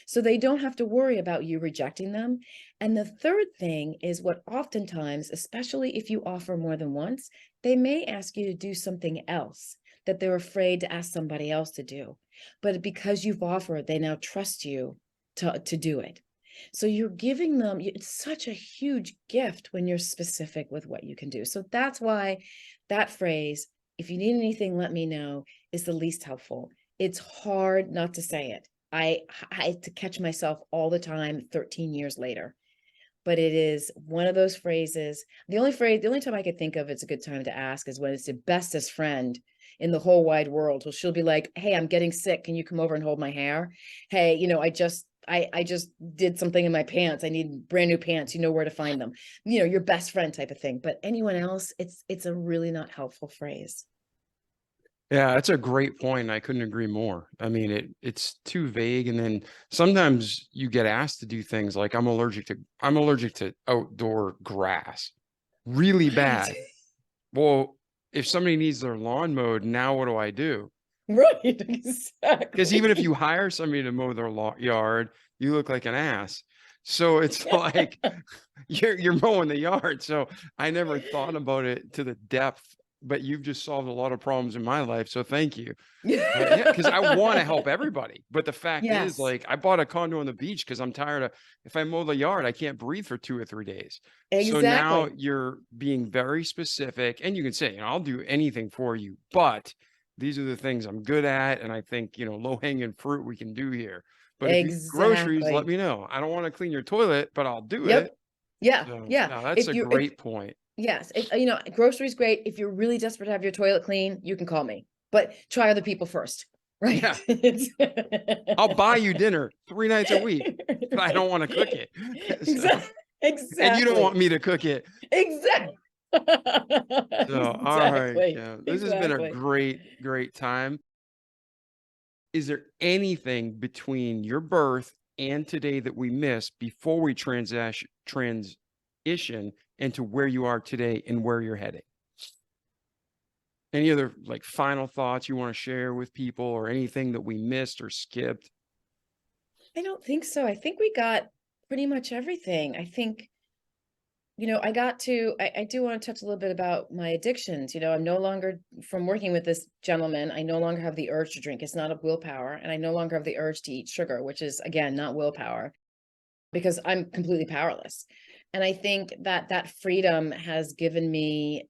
So they don't have to worry about you rejecting them. And the third thing is what oftentimes, especially if you offer more than once, they may ask you to do something else that they're afraid to ask somebody else to do. But because you've offered, they now trust you to do it. So you're giving them, it's such a huge gift when you're specific with what you can do. So that's why that phrase, if you need anything, let me know, is the least helpful. It's hard not to say it. I had to catch myself all the time 13 years later, but it is one of those phrases. The only time I could think of it's a good time to ask is when it's the bestest friend in the whole wide world. Well, she'll be like, hey, I'm getting sick. Can you come over and hold my hair? Hey, I just did something in my pants. I need brand new pants. You know where to find them, your best friend type of thing. But anyone else, it's a really not helpful phrase. Yeah, that's a great point. I couldn't agree more. I mean, it's too vague. And then sometimes you get asked to do things like I'm allergic to outdoor grass. Really bad. Well, if somebody needs their lawn mowed, now what do I do? Right, exactly. Because even if you hire somebody to mow their yard, you look like an ass. So it's like you're mowing the yard. So I never thought about it to the depth, but you've just solved a lot of problems in my life. So thank you. Yeah, because I want to help everybody. But the fact is, like, I bought a condo on the beach because I'm tired of, if I mow the yard, I can't breathe for 2 or 3 days. So now you're being very specific, and you can say, I'll do anything for you, but these are the things I'm good at. And I think, low hanging fruit we can do here. But if you need groceries, let me know. I don't want to clean your toilet, but I'll do it. Yeah. So, Yeah. no, that's a great point. Yes. Groceries, great. If you're really desperate to have your toilet clean, you can call me, but try other people first. Right. Yeah. I'll buy you dinner 3 nights a week, but I don't want to cook it. Exactly. And you don't want me to cook it. Exactly. So, all right. Yeah. This has been a great time. Is there anything between your birth and today that we missed before we transition into where you are today and where you're heading? Any other final thoughts you want to share with people, or anything that we missed or skipped? I don't think so. I think we got pretty much everything. I think, I do want to touch a little bit about my addictions. I'm no longer, from working with this gentleman, I no longer have the urge to drink. It's not a willpower. And I no longer have the urge to eat sugar, which is, again, not willpower, because I'm completely powerless. And I think that freedom has given me,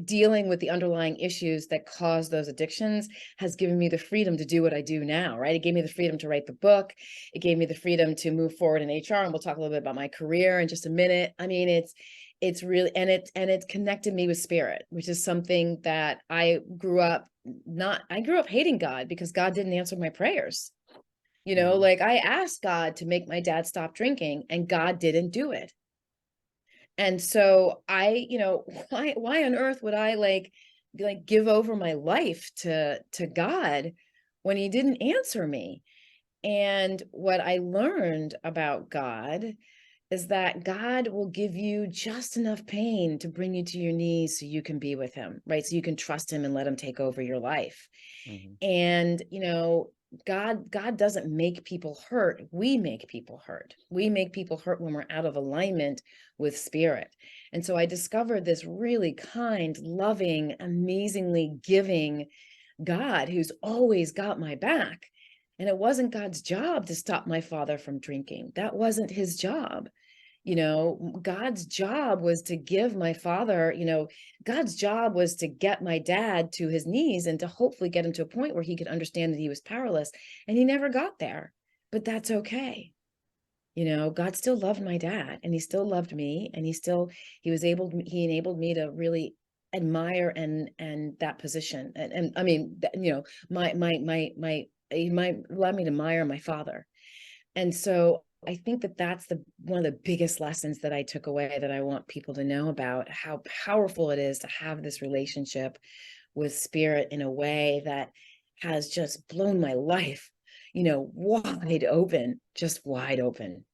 dealing with the underlying issues that cause those addictions has given me the freedom to do what I do now, right? It gave me the freedom to write the book. It gave me the freedom to move forward in HR. And we'll talk a little bit about my career in just a minute. I mean, it's really, and it's connected me with spirit, which is something that I grew up hating God because God didn't answer my prayers. I asked God to make my dad stop drinking and God didn't do it. And so why on earth would I give over my life to God when he didn't answer me? And what I learned about God is that God will give you just enough pain to bring you to your knees so you can be with him, right? So you can trust him and let him take over your life. Mm-hmm. And, God doesn't make people hurt. We make people hurt. We make people hurt when we're out of alignment with spirit. And so I discovered this really kind, loving, amazingly giving God who's always got my back. And it wasn't God's job to stop my father from drinking. That wasn't his job. God's job was to give my father, God's job was to get my dad to his knees and to hopefully get him to a point where he could understand that he was powerless. And he never got there, but that's okay. God still loved my dad, and he still loved me, and he enabled me to really admire and that position. And I mean, he might allow me to admire my father. And so I think that that's one of the biggest lessons that I took away, that I want people to know about, how powerful it is to have this relationship with spirit in a way that has just blown my life, wide open, just wide open.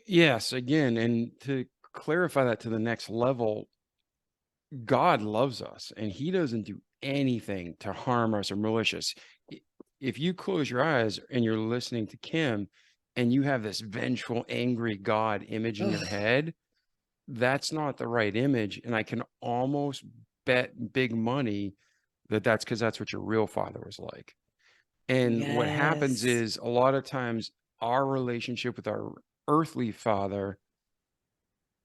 Yes, again, and to clarify that to the next level, God loves us and he doesn't do anything to harm us or malicious. If you close your eyes and you're listening to Kim and you have this vengeful, angry God image in your head, that's not the right image. And I can almost bet big money that that's because that's what your real father was like. And what happens Yes. is a lot of times our relationship with our earthly father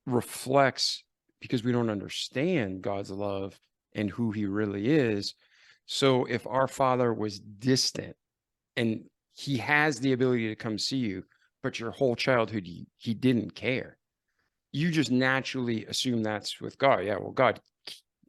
reflects, because we don't understand God's love and who he really is. So if our father was distant and he has the ability to come see you, but your whole childhood, he didn't care, you just naturally assume that's with God. Yeah, well, God,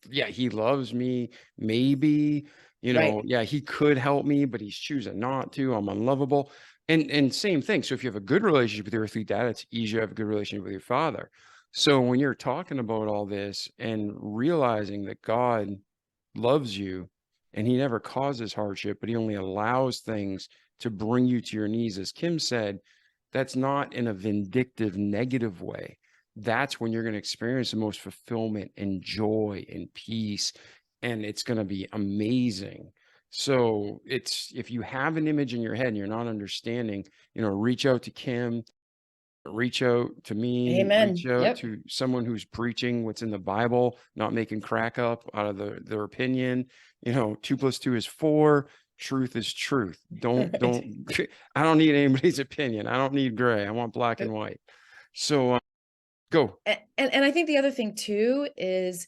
yeah, he loves me. Maybe, Right. yeah, he could help me, but he's choosing not to. I'm unlovable. And same thing. So if you have a good relationship with your earthly dad, it's easier to have a good relationship with your father. So when you're talking about all this and realizing that God loves you and he never causes hardship, but he only allows things to bring you to your knees, as Kim said, that's not in a vindictive, negative way. That's when you're going to experience the most fulfillment and joy and peace, and it's going to be amazing. So if you have an image in your head and you're not understanding, reach out to Kim, reach out to me, reach Amen. out Yep. to someone who's preaching what's in the Bible, not making crack up out of their opinion. 2 + 2 is 4. Truth is truth. Don't I don't need anybody's opinion. I don't need gray. I want black and white. So go. And I think the other thing too is,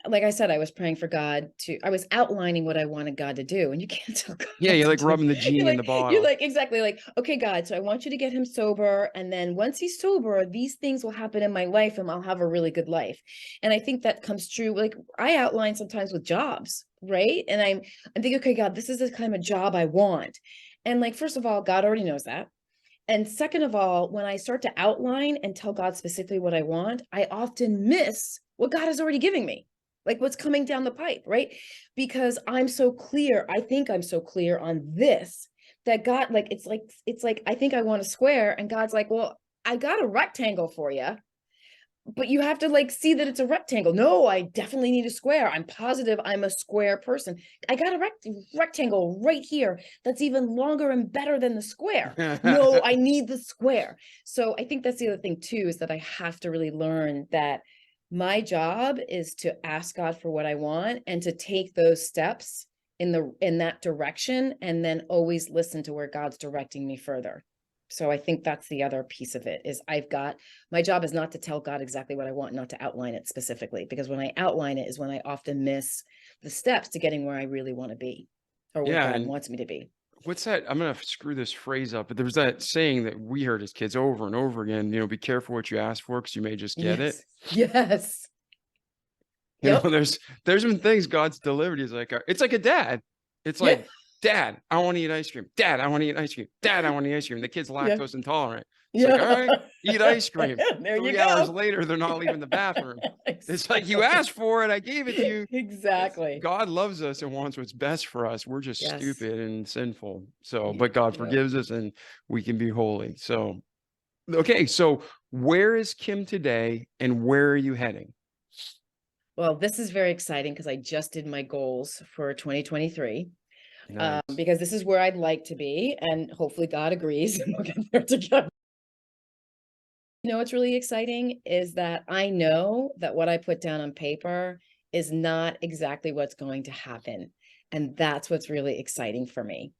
like I said, I was praying for God I was outlining what I wanted God to do, and you can't tell God Yeah, what you're to like do. rubbing the genie in the You're bottle. like, exactly, like, okay, God, so I want you to get him sober. And then once he's sober, these things will happen in my life and I'll have a really good life. And I think that comes true. Like I outline sometimes with jobs, right? And I'm thinking, okay, God, this is the kind of job I want. And like, first of all, God already knows that. And second of all, when I start to outline and tell God specifically what I want, I often miss what God is already giving me, like what's coming down the pipe, right? Because I'm so clear. I think I'm so clear on this that God, like, it's like, I think I want a square. And God's like, well, I got a rectangle for you, but you have to like see that it's a rectangle. No, I definitely need a square. I'm positive I'm a square person. I got a rectangle right here that's even longer and better than the square. No, I need the square. So I think that's the other thing too, is that I have to really learn that my job is to ask God for what I want and to take those steps in that direction, and then always listen to where God's directing me further. So I think that's the other piece of it, is my job is not to tell God exactly what I want, not to outline it specifically, because when I outline it is when I often miss the steps to getting where I really want to be, or where Yeah, God and wants me to be. what's that? I'm gonna screw this phrase up, but there was that saying that we heard as kids over and over again. Be careful what you ask for, because you may just get it. Yes. Yes. You know, Yep. there's been things God's delivered. He's like, it's like a dad. It's Yeah. like, Dad, I want to eat ice cream. Dad, I want to eat ice cream. Dad, I want to eat ice cream. The kid's Yeah. lactose intolerant. It's like, all Yeah. right, eat ice cream. There you 3 hours go. later, they're not leaving the bathroom. It's like, you Exactly. asked for it, I gave it to you. Exactly. God loves us and wants what's best for us. We're just Yes. stupid and sinful. So, Yeah. but God Yep. forgives us and we can be holy. So, okay. So where is Kim today and where are you heading? Well, this is very exciting because I just did my goals for 2023. Nice. Because this is where I'd like to be, and hopefully God agrees and we'll get there together. What's really exciting is that I know that what I put down on paper is not exactly what's going to happen. And that's what's really exciting for me.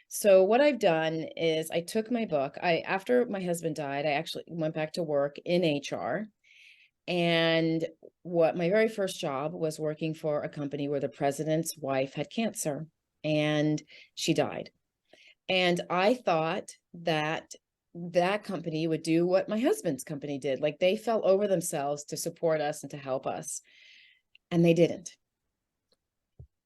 So what I've done is I took my book. After my husband died, I actually went back to work in HR. And what my very first job was working for a company where the president's wife had cancer and she died. And I thought that that company would do what my husband's company did. Like they fell over themselves to support us and to help us. And they didn't.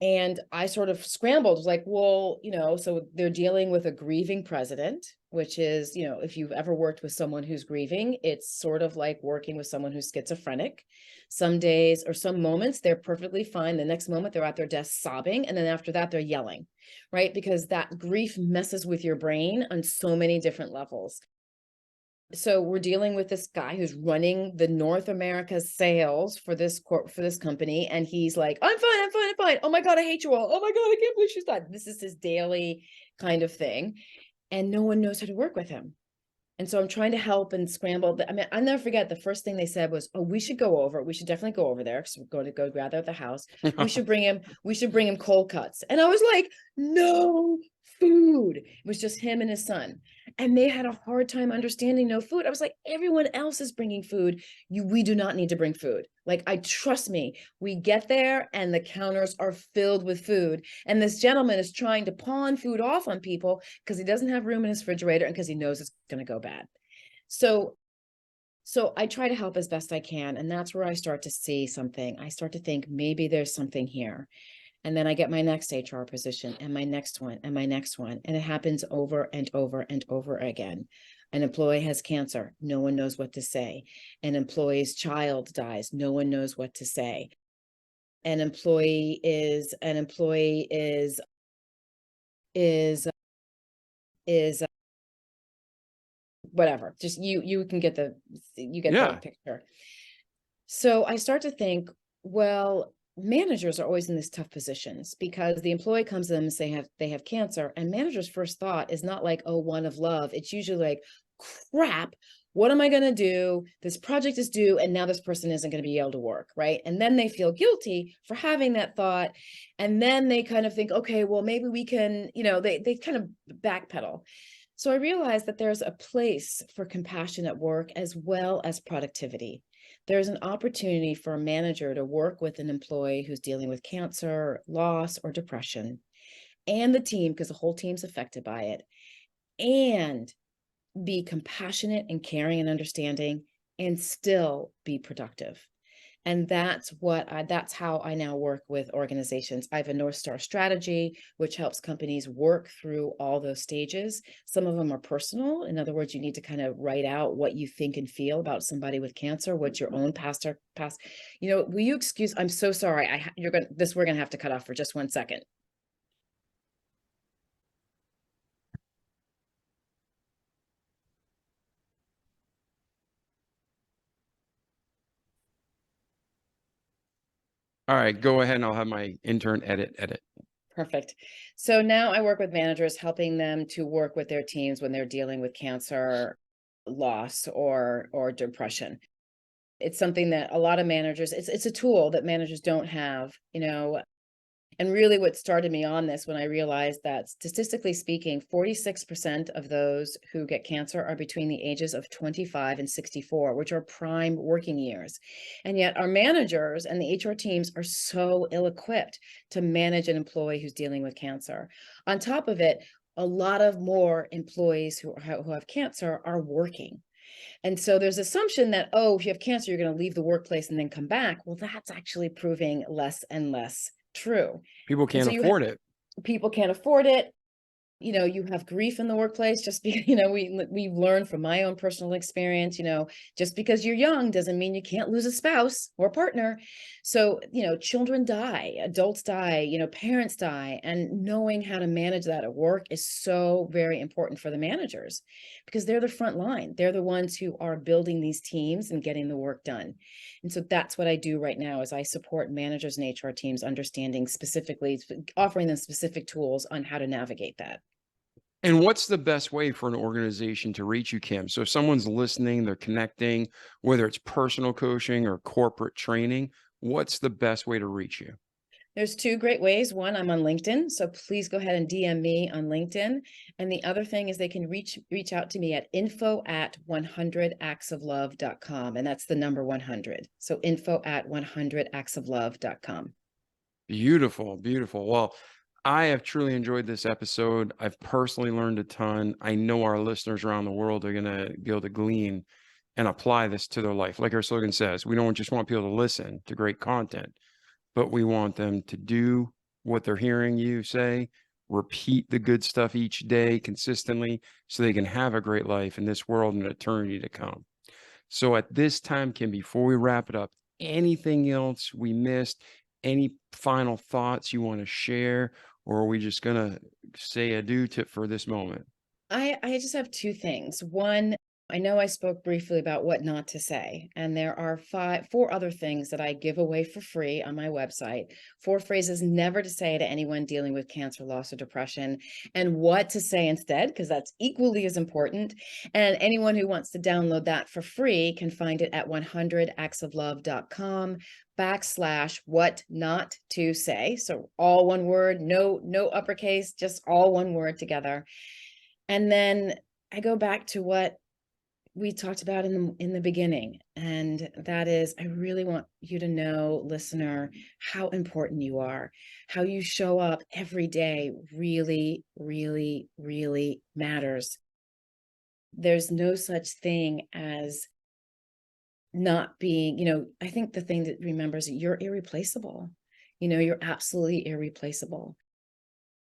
And I sort of scrambled, was like, well, so they're dealing with a grieving president, which is, if you've ever worked with someone who's grieving, it's sort of like working with someone who's schizophrenic. Some days or some moments, they're perfectly fine. The next moment, they're at their desk sobbing. And then after that, they're yelling, right? Because that grief messes with your brain on so many different levels. So we're dealing with this guy who's running the North America sales for this company. And he's like, I'm fine. Oh my God, I hate you all. Oh my God, I can't believe she's died. This is his daily kind of thing. And no one knows how to work with him. And so I'm trying to help and scramble. I mean, I'll never forget the first thing they said was, oh, we should definitely go over there. So we're going to go gather at the house. We should bring him cold cuts. And I was like, no food. It was just him and his son. And they had a hard time understanding no food. I was like, everyone else is bringing food. We do not need to bring food. Like, trust me, we get there and the counters are filled with food. And this gentleman is trying to pawn food off on people because he doesn't have room in his refrigerator and because he knows it's going to go bad. So I try to help as best I can. And that's where I start to see something. I start to think maybe there's something here. And then I get my next HR position and my next one and my next one. And it happens over and over and over again. An employee has cancer. No one knows what to say. An employee's child dies. No one knows what to say. An employee is whatever. Just you can get the picture. So I start to think, well, managers are always in these tough positions because the employee comes to them and say they have cancer, and managers' first thought is not like, oh, one of love. It's usually like, crap, what am I going to do? This project is due, and now this person isn't going to be able to work, right? And then they feel guilty for having that thought, and then they kind of think, okay, well, maybe we can, they kind of backpedal. So I realized that there's a place for compassion at work as well as productivity. There's an opportunity for a manager to work with an employee who's dealing with cancer, loss, or depression, and the team, because the whole team's affected by it, and be compassionate and caring and understanding, and still be productive. And that's how I now work with organizations. I have a North Star strategy, which helps companies work through all those stages. Some of them are personal. In other words, you need to kind of write out what you think and feel about somebody with cancer, what your own past. Will you excuse? I'm so sorry. we're going to have to cut off for just 1 second. All right, go ahead and I'll have my intern edit. Perfect. So now I work with managers, helping them to work with their teams when they're dealing with cancer, loss, or depression. It's something that a lot of managers, it's a tool that managers don't have, And really what started me on this when I realized that statistically speaking, 46% of those who get cancer are between the ages of 25 and 64, which are prime working years. And yet our managers and the HR teams are so ill-equipped to manage an employee who's dealing with cancer. On top of it, a lot of more employees who have cancer are working. And so there's assumption that, oh, if you have cancer, you're going to leave the workplace and then come back. Well, that's actually proving less and less true. People can't afford it. People can't afford it. You have grief in the workplace just because, we've learned from my own personal experience, just because you're young doesn't mean you can't lose a spouse or partner. So, children die, adults die, parents die, and knowing how to manage that at work is so very important for the managers because they're the front line. They're the ones who are building these teams and getting the work done. And so that's what I do right now is I support managers and HR teams understanding specifically, offering them specific tools on how to navigate that. And what's the best way for an organization to reach you, Kim? So if someone's listening, they're connecting, whether it's personal coaching or corporate training, what's the best way to reach you? There's two great ways. One, I'm on LinkedIn, so please go ahead and DM me on LinkedIn. And the other thing is they can reach out to me at info@100actsoflove.com. And that's the number 100. So info@100actsoflove.com. Beautiful, beautiful. Well, I have truly enjoyed this episode. I've personally learned a ton. I know our listeners around the world are going to be able to glean and apply this to their life. Like our slogan says, we don't just want people to listen to great content, but we want them to do what they're hearing you say, repeat the good stuff each day consistently so they can have a great life in this world and eternity to come. So at this time, Kim, before we wrap it up, anything else we missed, any final thoughts you want to share, or are we just going to say adieu for this moment? I just have two things. One, I know I spoke briefly about what not to say, and there are four other things that I give away for free on my website. 4 phrases never to say to anyone dealing with cancer, loss, or depression, and what to say instead, because that's equally as important. And anyone who wants to download that for free can find it at 100actsoflove.com/what not to say. So all one word, no uppercase, just all one word together. And then I go back to what we talked about in the beginning, and that is, I really want you to know, listener, how important you are. How you show up every day really, really, really matters. There's no such thing as not being, I think the thing that remembers that you're irreplaceable. You're absolutely irreplaceable.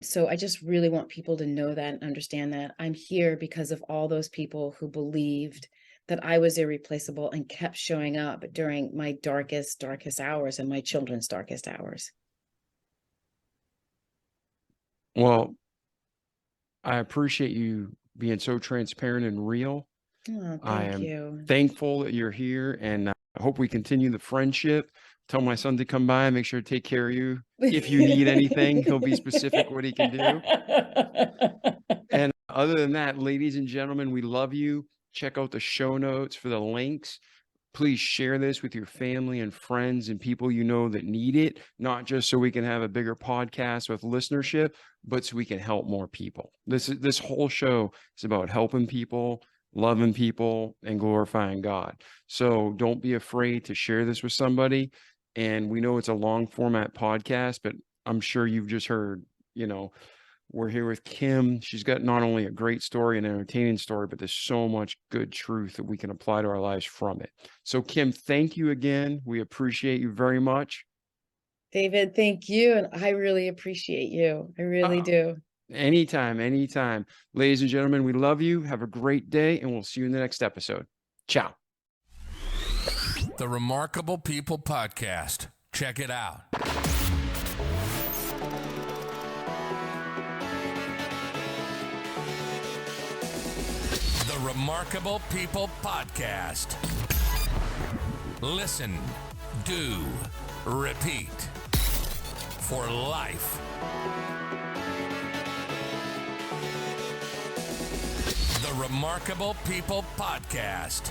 So I just really want people to know that and understand that I'm here because of all those people who believed that I was irreplaceable and kept showing up during my darkest hours and my children's darkest hours. Well, I appreciate you being so transparent and real. Oh, I thank am you. thankful that you're here, and I hope we continue the friendship. Tell my son to come by and make sure to take care of you. If you need anything, he'll be specific what he can do. And other than that, ladies and gentlemen, we love you. Check out the show notes for the links. Please share this with your family and friends and people you know that need it, not just so we can have a bigger podcast with listenership, but so we can help more people. This whole show is about helping people, loving people, and glorifying God. So don't be afraid to share this with somebody. And we know it's a long format podcast, but I'm sure you've just heard, we're here with Kim. She's got not only a great story, an entertaining story, but there's so much good truth that we can apply to our lives from it. So Kim, thank you again. We appreciate you very much. David, thank you. And I really appreciate you. I really do. Anytime. Ladies and gentlemen, we love you. Have a great day, and we'll see you in the next episode. Ciao. The Remarkable People Podcast. Check it out. The Remarkable People Podcast. Listen, do, repeat. For life. The Remarkable People Podcast.